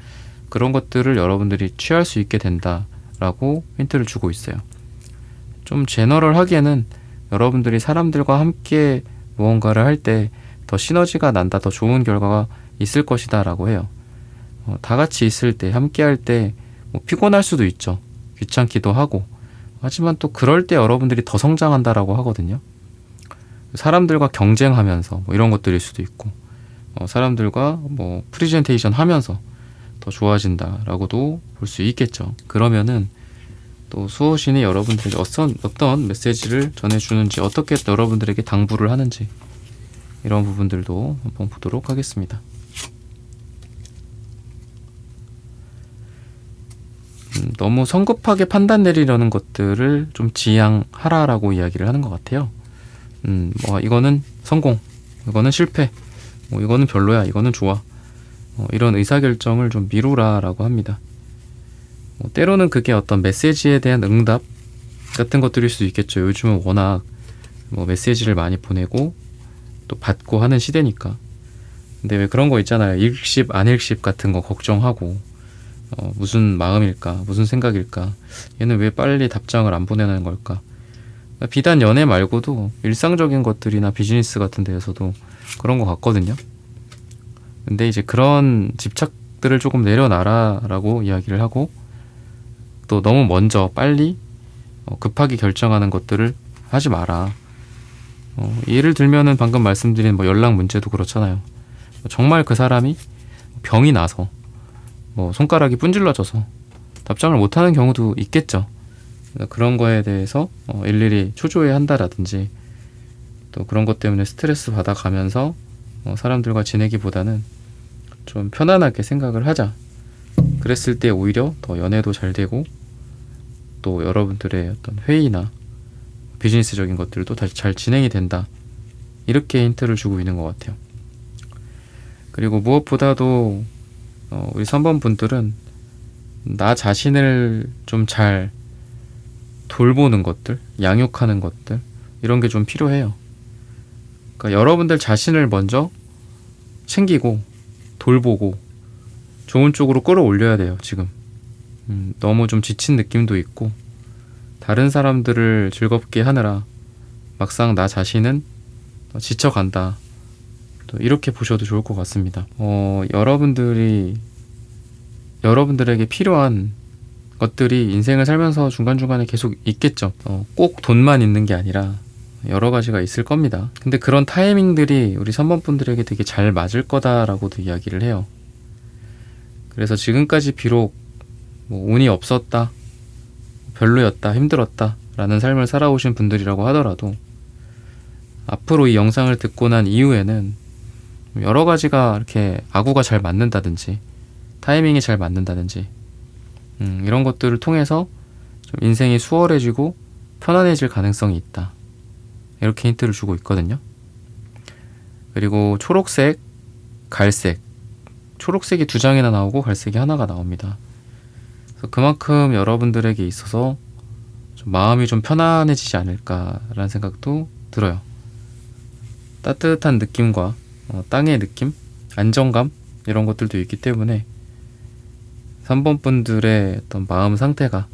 그런 것들을 여러분들이 취할 수 있게 된다라고 힌트를 주고 있어요. 좀 제너럴하기에는 여러분들이 사람들과 함께 무언가를 할 때 더 시너지가 난다, 더 좋은 결과가 있을 것이다 라고 해요. 다 같이 있을 때, 함께 할 때 피곤할 수도 있죠. 귀찮기도 하고. 하지만 또 그럴 때 여러분들이 더 성장한다라고 하거든요. 사람들과 경쟁하면서 이런 것들일 수도 있고 사람들과 프리젠테이션 하면서 더 좋아진다라고도 볼 수 있겠죠. 그러면은 또 수호신이 여러분들에게 어떤 메시지를 전해주는지 어떻게 여러분들에게 당부를 하는지 이런 부분들도 한번 보도록 하겠습니다. 너무 성급하게 판단 내리려는 것들을 좀 지양하라라고 이야기를 하는 것 같아요. 이거는 성공, 이거는 실패, 이거는 별로야, 이거는 좋아. 이런 의사결정을 좀 미루라라고 합니다. 때로는 그게 어떤 메시지에 대한 응답 같은 것들일 수도 있겠죠. 요즘은 워낙 메시지를 많이 보내고 또 받고 하는 시대니까. 근데 왜 그런 거 있잖아요. 읽씹 안 읽씹 같은 거 걱정하고 무슨 마음일까, 무슨 생각일까, 얘는 왜 빨리 답장을 안 보내는 걸까. 비단 연애 말고도 일상적인 것들이나 비즈니스 같은 데에서도 그런 것 같거든요. 근데 이제 그런 집착들을 조금 내려놔라라고 이야기를 하고 또 너무 먼저 빨리 급하게 결정하는 것들을 하지 마라. 예를 들면은 방금 말씀드린 연락 문제도 그렇잖아요. 정말 그 사람이 병이 나서 손가락이 분질러져서 답장을 못하는 경우도 있겠죠. 그런 거에 대해서 일일이 초조해 한다라든지 또 그런 것 때문에 스트레스 받아가면서 사람들과 지내기보다는 좀 편안하게 생각을 하자. 그랬을 때 오히려 더 연애도 잘 되고 또 여러분들의 어떤 회의나 비즈니스적인 것들도 다시 잘 진행이 된다. 이렇게 힌트를 주고 있는 것 같아요. 그리고 무엇보다도 우리 3번 분들은 나 자신을 좀 잘 돌보는 것들, 양육하는 것들 이런 게 좀 필요해요. 그러니까 여러분들 자신을 먼저 챙기고 돌보고 좋은 쪽으로 끌어올려야 돼요. 지금 너무 좀 지친 느낌도 있고 다른 사람들을 즐겁게 하느라 막상 나 자신은 지쳐간다. 또 이렇게 보셔도 좋을 것 같습니다. 여러분들에게 필요한 것들이 인생을 살면서 중간중간에 계속 있겠죠. 꼭 돈만 있는 게 아니라 여러 가지가 있을 겁니다. 근데 그런 타이밍들이 우리 3번 분들에게 되게 잘 맞을 거다라고도 이야기를 해요. 그래서 지금까지 비록 뭐 운이 없었다, 별로였다, 힘들었다 라는 삶을 살아오신 분들이라고 하더라도 앞으로 이 영상을 듣고 난 이후에는 여러 가지가 이렇게 아구가 잘 맞는다든지 타이밍이 잘 맞는다든지 이런 것들을 통해서 좀 인생이 수월해지고 편안해질 가능성이 있다. 이렇게 힌트를 주고 있거든요. 그리고 초록색, 갈색, 초록색이 2장이나 나오고 갈색이 하나가 나옵니다. 그래서 그만큼 여러분들에게 있어서 좀 마음이 좀 편안해지지 않을까라는 생각도 들어요. 따뜻한 느낌과 땅의 느낌, 안정감 이런 것들도 있기 때문에 3번 분들의 어떤 마음 상태가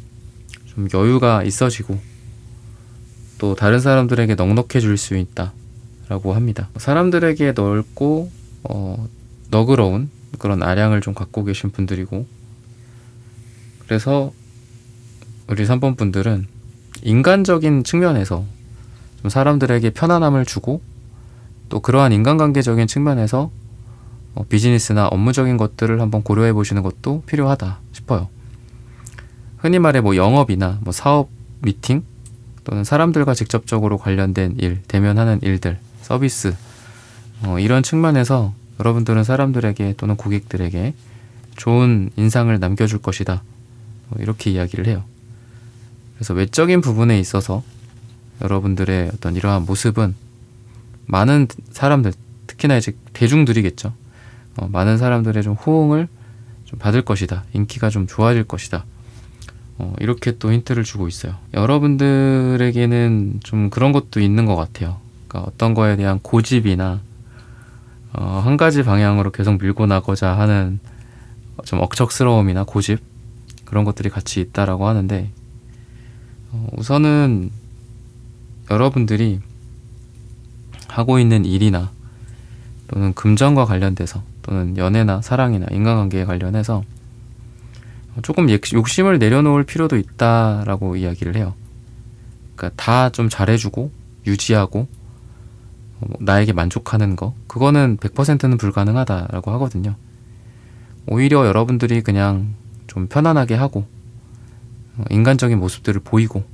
좀 여유가 있어지고 또 다른 사람들에게 넉넉해질 수 있다라고 합니다. 사람들에게 넓고 너그러운 그런 아량을 좀 갖고 계신 분들이고 그래서 우리 3번 분들은 인간적인 측면에서 좀 사람들에게 편안함을 주고 또 그러한 인간관계적인 측면에서 비즈니스나 업무적인 것들을 한번 고려해 보시는 것도 필요하다 싶어요. 흔히 말해 뭐 영업이나 뭐 사업 미팅 또는 사람들과 직접적으로 관련된 일, 대면하는 일들, 서비스 이런 측면에서 여러분들은 사람들에게 또는 고객들에게 좋은 인상을 남겨줄 것이다. 이렇게 이야기를 해요. 그래서 외적인 부분에 있어서 여러분들의 어떤 이러한 모습은 많은 사람들, 특히나 이제 대중들이겠죠. 많은 사람들의 좀 호응을 좀 받을 것이다. 인기가 좀 좋아질 것이다. 이렇게 또 힌트를 주고 있어요. 여러분들에게는 좀 그런 것도 있는 것 같아요. 그러니까 어떤 거에 대한 고집이나 한 가지 방향으로 계속 밀고 나가고자 하는 좀 억척스러움이나 고집 그런 것들이 같이 있다라고 하는데 우선은 여러분들이 하고 있는 일이나 또는 금전과 관련돼서 또는 연애나 사랑이나 인간관계에 관련해서 조금 욕심을 내려놓을 필요도 있다라고 이야기를 해요. 그러니까 다 좀 잘해주고 유지하고 나에게 만족하는 거 그거는 100%는 불가능하다라고 하거든요. 오히려 여러분들이 그냥 좀 편안하게 하고 인간적인 모습들을 보이고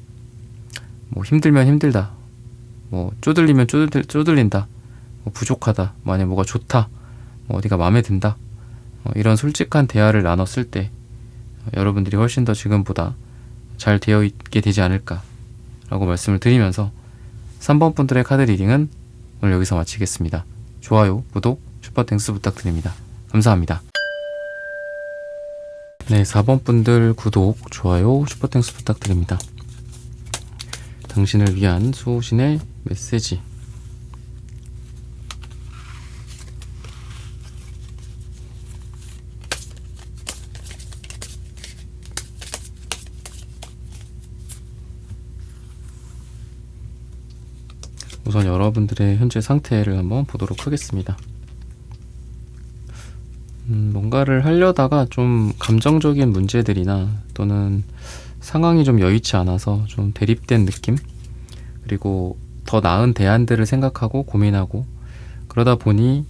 뭐 힘들면 힘들다 뭐 쪼들리면 쪼들린다 뭐 부족하다 만약 뭐가 좋다 뭐 어디가 마음에 든다 이런 솔직한 대화를 나눴을 때 여러분들이 훨씬 더 지금보다 잘 되어 있게 되지 않을까 라고 말씀을 드리면서 3번 분들의 카드 리딩은 오늘 여기서 마치겠습니다. 좋아요, 구독, 슈퍼땡스 부탁드립니다. 감사합니다. 네, 4번 분들 구독, 좋아요, 슈퍼땡스 부탁드립니다. 당신을 위한 수호신의 메시지. 우선 여러분들의 현재 상태를 한번 보도록 하겠습니다. 뭔가를 하려다가 좀 감정적인 문제들이나 또는 상황이 좀 여의치 않아서 좀 대립된 느낌? 그리고 더 나은 대안들을 생각하고 고민하고 그러다 보니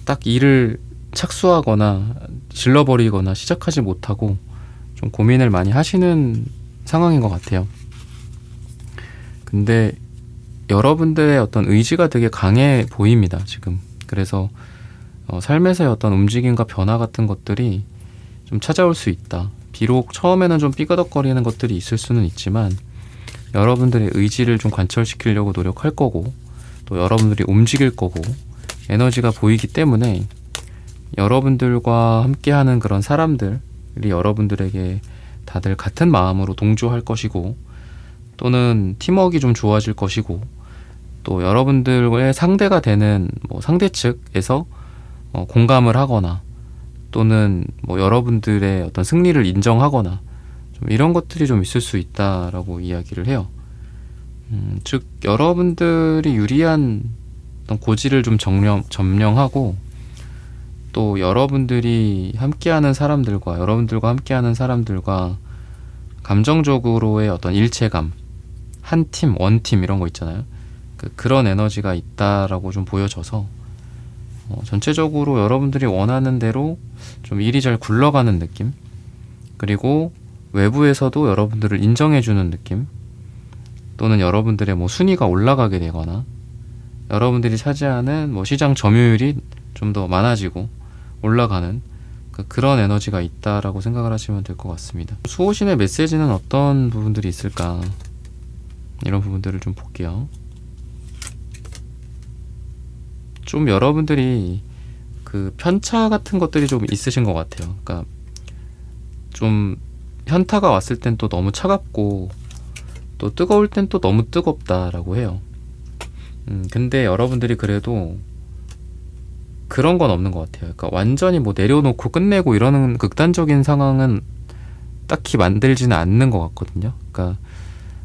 딱 일을 착수하거나 질러버리거나 시작하지 못하고 좀 고민을 많이 하시는 상황인 것 같아요. 근데 여러분들의 어떤 의지가 되게 강해 보입니다, 지금. 그래서 삶에서의 어떤 움직임과 변화 같은 것들이 좀 찾아올 수 있다. 비록 처음에는 좀 삐그덕거리는 것들이 있을 수는 있지만 여러분들의 의지를 좀 관철시키려고 노력할 거고 또 여러분들이 움직일 거고 에너지가 보이기 때문에 여러분들과 함께하는 그런 사람들이 여러분들에게 다들 같은 마음으로 동조할 것이고 또는 팀워크가 좀 좋아질 것이고 또 여러분들의 상대가 되는 뭐 상대 측에서 공감을 하거나 또는 뭐 여러분들의 어떤 승리를 인정하거나 좀 이런 것들이 좀 있을 수 있다라고 이야기를 해요. 즉 여러분들이 유리한 어떤 고지를 좀 점령하고 또 여러분들과 함께하는 사람들과 감정적으로의 어떤 일체감, 한 팀, 원팀 이런 거 있잖아요. 그런 에너지가 있다라고 좀 보여져서 전체적으로 여러분들이 원하는 대로 좀 일이 잘 굴러가는 느낌, 그리고 외부에서도 여러분들을 인정해주는 느낌, 또는 여러분들의 뭐 순위가 올라가게 되거나 여러분들이 차지하는 뭐 시장 점유율이 좀 더 많아지고 올라가는 그런 에너지가 있다라고 생각을 하시면 될 것 같습니다. 수호신의 메시지는 어떤 부분들이 있을까? 이런 부분들을 좀 볼게요. 좀 여러분들이 그 편차 같은 것들이 좀 있으신 것 같아요. 그러니까 좀 현타가 왔을 땐 또 너무 차갑고 또 뜨거울 땐 또 너무 뜨겁다라고 해요. 근데 여러분들이 그래도 그런 건 없는 것 같아요. 그러니까 완전히 뭐 내려놓고 끝내고 이러는 극단적인 상황은 딱히 만들지는 않는 것 같거든요. 그러니까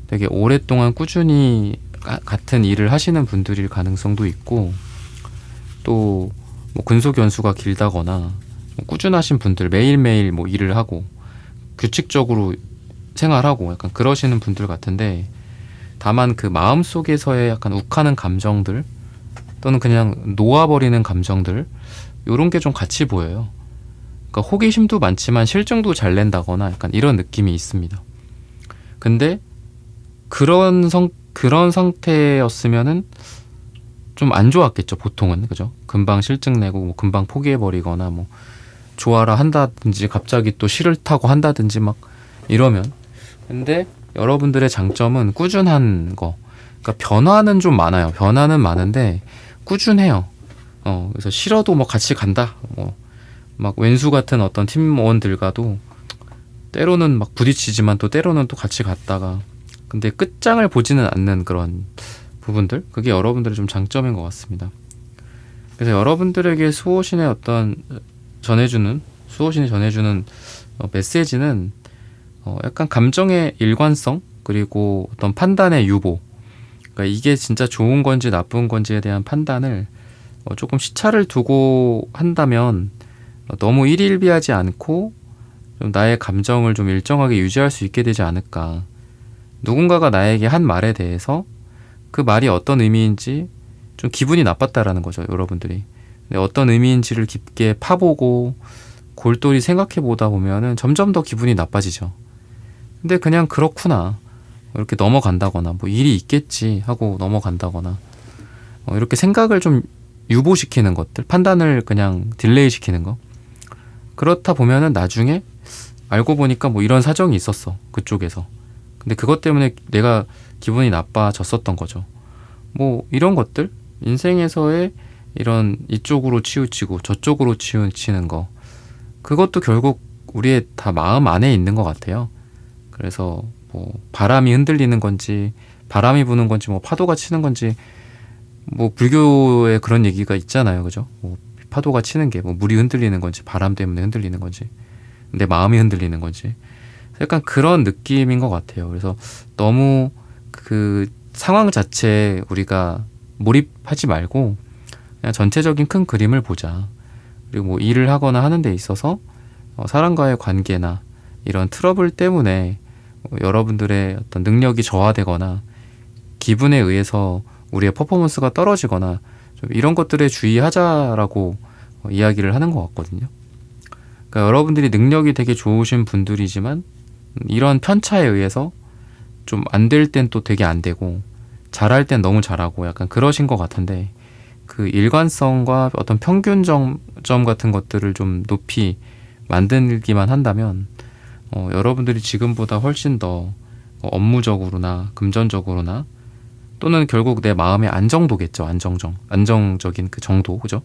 되게 오랫동안 꾸준히 같은 일을 하시는 분들일 가능성도 있고, 또 뭐 근속 연수가 길다거나 뭐 꾸준하신 분들, 매일매일 뭐 일을 하고 규칙적으로 생활하고 약간 그러시는 분들 같은데, 다만 그 마음속에서의 약간 욱하는 감정들 또는 그냥 놓아버리는 감정들, 요런 게 좀 같이 보여요. 그러니까 호기심도 많지만 실증도 잘 낸다거나 약간 이런 느낌이 있습니다. 근데 그런 상태였으면은 좀 안 좋았겠죠, 보통은. 그죠? 금방 실증 내고 뭐 금방 포기해버리거나 뭐 좋아라 한다든지 갑자기 또 싫다고 한다든지 막 이러면. 근데 여러분들의 장점은 꾸준한 거. 그러니까 변화는 좀 많아요. 변화는 많은데 꾸준해요. 그래서 싫어도 뭐 같이 간다. 뭐 막 왼수 같은 어떤 팀원들과도 때로는 막 부딪히지만 또 때로는 또 같이 갔다가, 근데 끝장을 보지는 않는 그런 부분들, 그게 여러분들의 좀 장점인 것 같습니다. 그래서 여러분들에게 수호신의 어떤 수호신이 전해주는 메시지는 약간 감정의 일관성, 그리고 어떤 판단의 유보, 그러니까 이게 진짜 좋은 건지 나쁜 건지에 대한 판단을 조금 시차를 두고 한다면 너무 일일비하지 않고 좀 나의 감정을 좀 일정하게 유지할 수 있게 되지 않을까. 누군가가 나에게 한 말에 대해서 그 말이 어떤 의미인지 좀 기분이 나빴다라는 거죠, 여러분들이. 근데 어떤 의미인지를 깊게 파보고 골똘히 생각해 보다 보면은 점점 더 기분이 나빠지죠. 근데 그냥 그렇구나, 이렇게 넘어간다거나 뭐 일이 있겠지 하고 넘어간다거나 이렇게 생각을 좀 유보시키는 것들, 판단을 그냥 딜레이 시키는 거, 그렇다 보면은 나중에 알고 보니까 뭐 이런 사정이 있었어, 그쪽에서. 근데 그것 때문에 내가 기분이 나빠졌었던 거죠. 뭐 이런 것들, 인생에서의 이런 이쪽으로 치우치고 저쪽으로 치우치는 거, 그것도 결국 우리의 다 마음 안에 있는 것 같아요. 그래서 뭐 바람이 흔들리는 건지 바람이 부는 건지 뭐 파도가 치는 건지, 뭐 불교에 그런 얘기가 있잖아요, 그죠? 뭐 파도가 치는 게 뭐 물이 흔들리는 건지 바람 때문에 흔들리는 건지 내 마음이 흔들리는 건지, 약간 그런 느낌인 것 같아요. 그래서 너무 그 상황 자체에 우리가 몰입하지 말고 그냥 전체적인 큰 그림을 보자. 그리고 뭐 일을 하거나 하는 데 있어서 사람과의 관계나 이런 트러블 때문에 여러분들의 어떤 능력이 저하되거나 기분에 의해서 우리의 퍼포먼스가 떨어지거나 좀 이런 것들에 주의하자라고 이야기를 하는 것 같거든요. 그러니까 여러분들이 능력이 되게 좋으신 분들이지만 이런 편차에 의해서 좀 안 될 땐 또 되게 안 되고 잘할 땐 너무 잘하고 약간 그러신 것 같은데, 그 일관성과 어떤 평균점 같은 것들을 좀 높이 만들기만 한다면 여러분들이 지금보다 훨씬 더 업무적으로나 금전적으로나 또는 결국 내 마음의 안정도겠죠. 안정적인 그 정도, 그죠?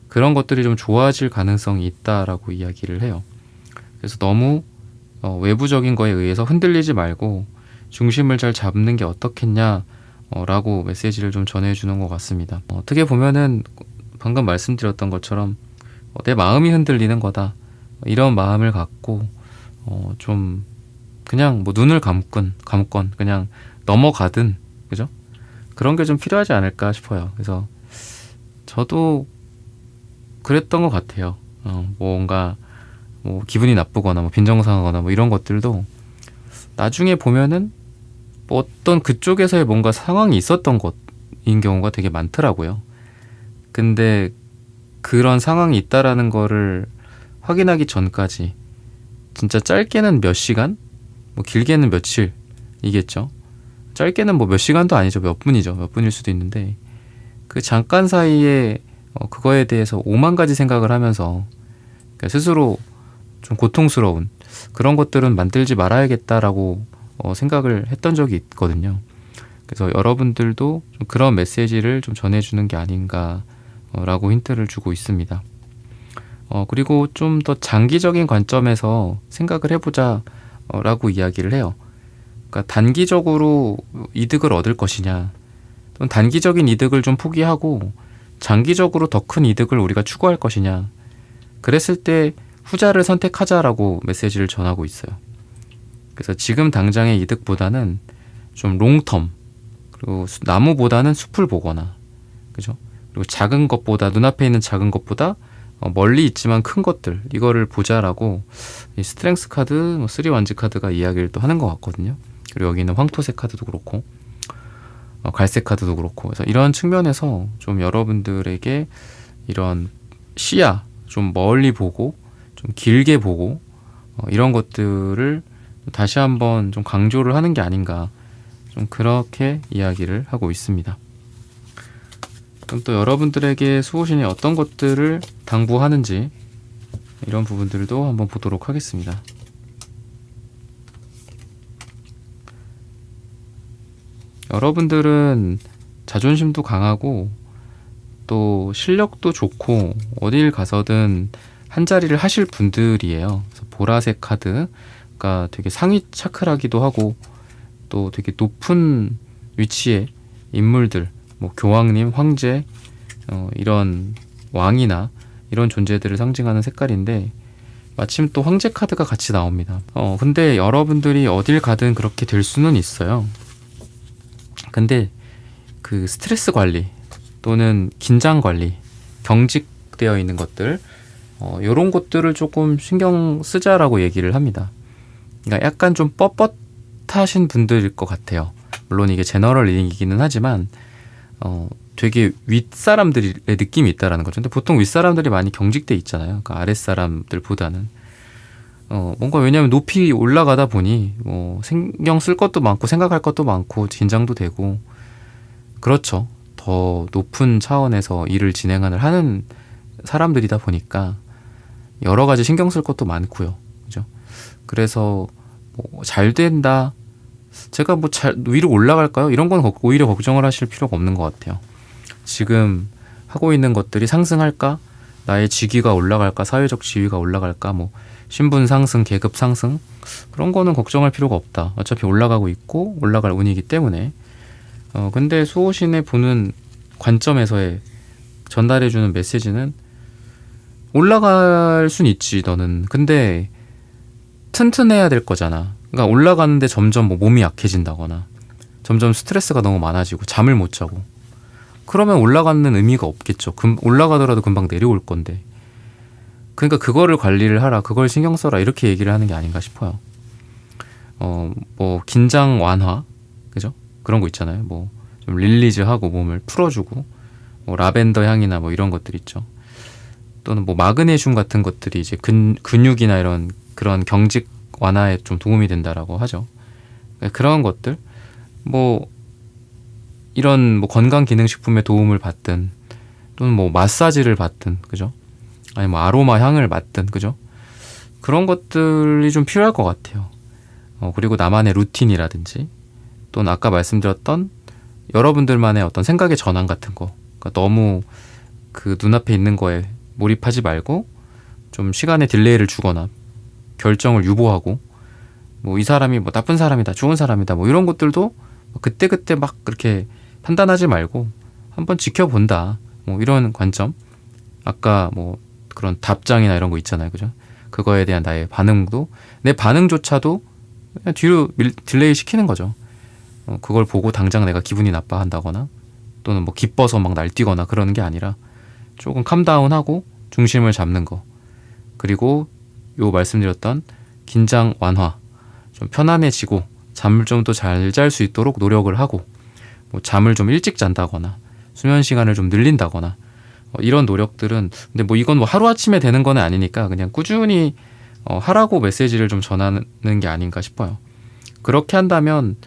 그런 것들이 좀 좋아질 가능성이 있다라고 이야기를 해요. 그래서 너무 외부적인 거에 의해서 흔들리지 말고 중심을 잘 잡는 게 어떻겠냐, 라고 메시지를 좀 전해주는 것 같습니다. 어떻게 보면은 방금 말씀드렸던 것처럼 내 마음이 흔들리는 거다, 이런 마음을 갖고 좀 그냥 뭐 눈을 감건 그냥 넘어가든, 그죠? 그런 게 좀 필요하지 않을까 싶어요. 그래서 저도 그랬던 것 같아요. 뭔가 뭐 기분이 나쁘거나 뭐 빈정상하거나 뭐 이런 것들도 나중에 보면은 뭐 어떤 그쪽에서의 뭔가 상황이 있었던 것인 경우가 되게 많더라고요. 근데 그런 상황이 있다라는 거를 확인하기 전까지 진짜 짧게는 몇 시간, 뭐 길게는 며칠이겠죠. 짧게는 뭐 몇 시간도 아니죠. 몇 분이죠. 몇 분일 수도 있는데 그 잠깐 사이에 그거에 대해서 오만 가지 생각을 하면서 그러니까 스스로 좀 고통스러운 그런 것들은 만들지 말아야겠다라고 생각을 했던 적이 있거든요. 그래서 여러분들도 좀 그런 메시지를 좀 전해주는 게 아닌가라고 힌트를 주고 있습니다. 그리고 좀 더 장기적인 관점에서 생각을 해보자 라고 이야기를 해요. 그러니까 단기적으로 이득을 얻을 것이냐, 또는 단기적인 이득을 좀 포기하고 장기적으로 더 큰 이득을 우리가 추구할 것이냐, 그랬을 때 후자를 선택하자라고 메시지를 전하고 있어요. 그래서 지금 당장의 이득보다는 좀 롱텀, 그리고 나무보다는 숲을 보거나, 그죠? 그리고 작은 것보다, 눈앞에 있는 작은 것보다 멀리 있지만 큰 것들, 이거를 보자라고 이 스트렝스 카드, 뭐 3원즈 카드가 이야기를 또 하는 것 같거든요. 그리고 여기 있는 황토색 카드도 그렇고 갈색 카드도 그렇고, 그래서 이런 측면에서 좀 여러분들에게 이런 시야 좀 멀리 보고 좀 길게 보고 이런 것들을 다시 한번 좀 강조를 하는 게 아닌가, 좀 그렇게 이야기를 하고 있습니다. 그럼 또 여러분들에게 수호신이 어떤 것들을 당부하는지 이런 부분들도 한번 보도록 하겠습니다. 여러분들은 자존심도 강하고 또 실력도 좋고 어딜 가서든 한 자리를 하실 분들이에요. 그래서 보라색 카드가 되게 상위 차크라기도 하고 또 되게 높은 위치의 인물들, 뭐 교황님, 황제, 이런 왕이나 이런 존재들을 상징하는 색깔인데 마침 또 황제 카드가 같이 나옵니다. 근데 여러분들이 어딜 가든 그렇게 될 수는 있어요. 근데 그 스트레스 관리 또는 긴장 관리, 경직되어 있는 것들, 요런 것들을 조금 신경 쓰자라고 얘기를 합니다. 그러니까 약간 좀 뻣뻣하신 분들일 것 같아요. 물론 이게 제너럴 리딩이기는 하지만 되게 윗사람들의 느낌이 있다라는 거죠. 근데 보통 윗사람들이 많이 경직돼 있잖아요. 그러니까 아랫사람들보다는 뭔가, 왜냐하면 높이 올라가다 보니 뭐 신경 쓸 것도 많고 생각할 것도 많고 긴장도 되고, 그렇죠. 더 높은 차원에서 일을 하는 사람들이다 보니까 여러 가지 신경 쓸 것도 많고요. 그죠? 그래서 뭐 잘 된다, 제가 뭐 위로 올라갈까요? 이런 건 오히려 걱정을 하실 필요가 없는 것 같아요. 지금 하고 있는 것들이 상승할까? 나의 직위가 올라갈까? 사회적 지위가 올라갈까? 뭐 신분 상승, 계급 상승, 그런 거는 걱정할 필요가 없다. 어차피 올라가고 있고 올라갈 운이기 때문에. 근데 수호신의 보는 관점에서의 전달해주는 메시지는 올라갈 순 있지 너는. 근데 튼튼해야 될 거잖아. 그러니까 올라가는데 점점 뭐 몸이 약해진다거나 점점 스트레스가 너무 많아지고 잠을 못 자고, 그러면 올라가는 의미가 없겠죠. 올라가더라도 금방 내려올 건데. 그러니까 그거를 관리를 하라, 그걸 신경 써라, 이렇게 얘기를 하는 게 아닌가 싶어요. 뭐 긴장 완화, 그죠? 그런 거 있잖아요. 뭐 좀 릴리즈하고 몸을 풀어주고, 뭐 라벤더 향이나 뭐 이런 것들 있죠. 또는 뭐 마그네슘 같은 것들이 이제 근육이나 이런 그런 경직 완화에 좀 도움이 된다라고 하죠. 그런 것들, 뭐 이런 뭐 건강기능식품의 도움을 받든 또는 뭐 마사지를 받든, 그죠? 아니 뭐 아로마 향을 맡든, 그죠? 그런 것들이 좀 필요할 것 같아요. 그리고 나만의 루틴이라든지 또는 아까 말씀드렸던 여러분들만의 어떤 생각의 전환 같은 거, 그러니까 너무 그 눈앞에 있는 거에 몰입하지 말고 좀 시간에 딜레이를 주거나 결정을 유보하고, 뭐 이 사람이 뭐 나쁜 사람이다, 좋은 사람이다, 뭐 이런 것들도 그때그때 막 그렇게 판단하지 말고 한번 지켜본다. 뭐 이런 관점. 아까 뭐 그런 답장이나 이런 거 있잖아요. 그죠? 그거에 대한 나의 반응도 내 반응조차도 그냥 뒤로 딜레이 시키는 거죠. 그걸 보고 당장 내가 기분이 나빠한다거나 또는 뭐 기뻐서 막 날뛰거나 그러는 게 아니라 조금 캄다운하고 중심을 잡는 거. 그리고 요 말씀드렸던 긴장 완화, 좀 편안해지고 잠을 좀 더 잘 잘 수 있도록 노력을 하고 뭐 잠을 좀 일찍 잔다거나 수면 시간을 좀 늘린다거나 이런 노력들은 근데 뭐 이건 뭐 하루아침에 되는 건 아니니까 그냥 꾸준히 하라고 메시지를 좀 전하는 게 아닌가 싶어요. 그렇게 한다면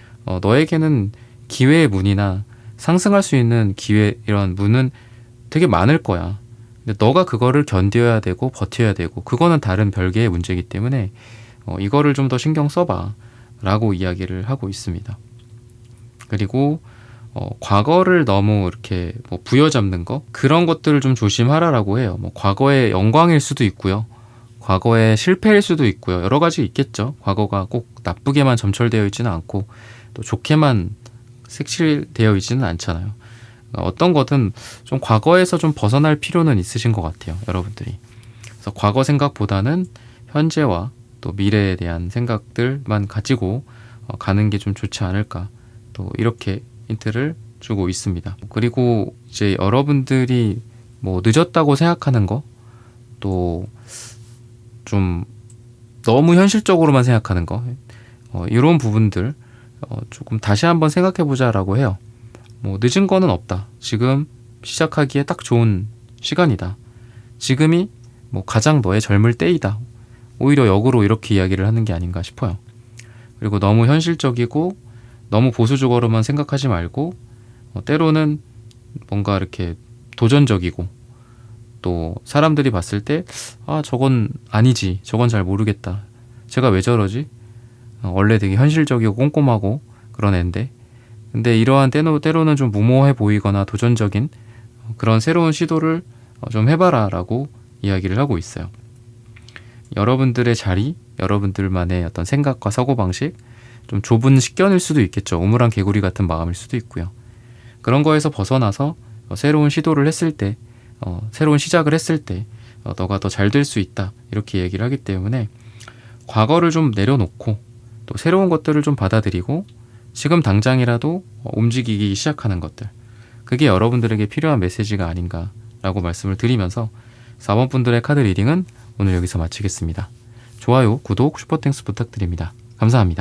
너에게는 기회의 문이나 상승할 수 있는 기회 이런 문은 되게 많을 거야. 근데 너가 그거를 견뎌야 되고 버텨야 되고 그거는 다른 별개의 문제이기 때문에 이거를 좀 더 신경 써봐 라고 이야기를 하고 있습니다. 그리고 과거를 너무 이렇게 뭐 부여잡는 거 그런 것들을 좀 조심하라라고 해요. 뭐 과거의 영광일 수도 있고요. 과거의 실패일 수도 있고요. 여러 가지 있겠죠. 과거가 꼭 나쁘게만 점철되어 있지는 않고 또 좋게만 색칠되어 있지는 않잖아요. 어떤 것은 좀 과거에서 좀 벗어날 필요는 있으신 것 같아요. 여러분들이. 그래서 과거 생각보다는 현재와 또 미래에 대한 생각들만 가지고 가는 게 좀 좋지 않을까. 또 이렇게 힌트를 주고 있습니다. 그리고 이제 여러분들이 뭐 늦었다고 생각하는 거, 또 좀 너무 현실적으로만 생각하는 거, 이런 부분들 조금 다시 한번 생각해 보자라고 해요. 뭐 늦은 거는 없다. 지금 시작하기에 딱 좋은 시간이다. 지금이 뭐 가장 너의 젊을 때이다. 오히려 역으로 이렇게 이야기를 하는 게 아닌가 싶어요. 그리고 너무 현실적이고 너무 보수적으로만 생각하지 말고 때로는 뭔가 이렇게 도전적이고 또 사람들이 봤을 때 저건 아니지, 저건 잘 모르겠다, 제가 왜 저러지, 원래 되게 현실적이고 꼼꼼하고 그런 애인데 근데 이러한 때로는 좀 무모해 보이거나 도전적인 그런 새로운 시도를 좀 해봐라 라고 이야기를 하고 있어요. 여러분들의 자리, 여러분들만의 어떤 생각과 사고방식, 좀 좁은 식견일 수도 있겠죠. 우물안 개구리 같은 마음일 수도 있고요. 그런 거에서 벗어나서 새로운 시도를 했을 때, 새로운 시작을 했을 때 너가 더 잘 될 수 있다 이렇게 얘기를 하기 때문에 과거를 좀 내려놓고 또 새로운 것들을 좀 받아들이고 지금 당장이라도 움직이기 시작하는 것들, 그게 여러분들에게 필요한 메시지가 아닌가라고 말씀을 드리면서 4번 분들의 카드 리딩은 오늘 여기서 마치겠습니다. 좋아요, 구독, 슈퍼땡스 부탁드립니다. 감사합니다.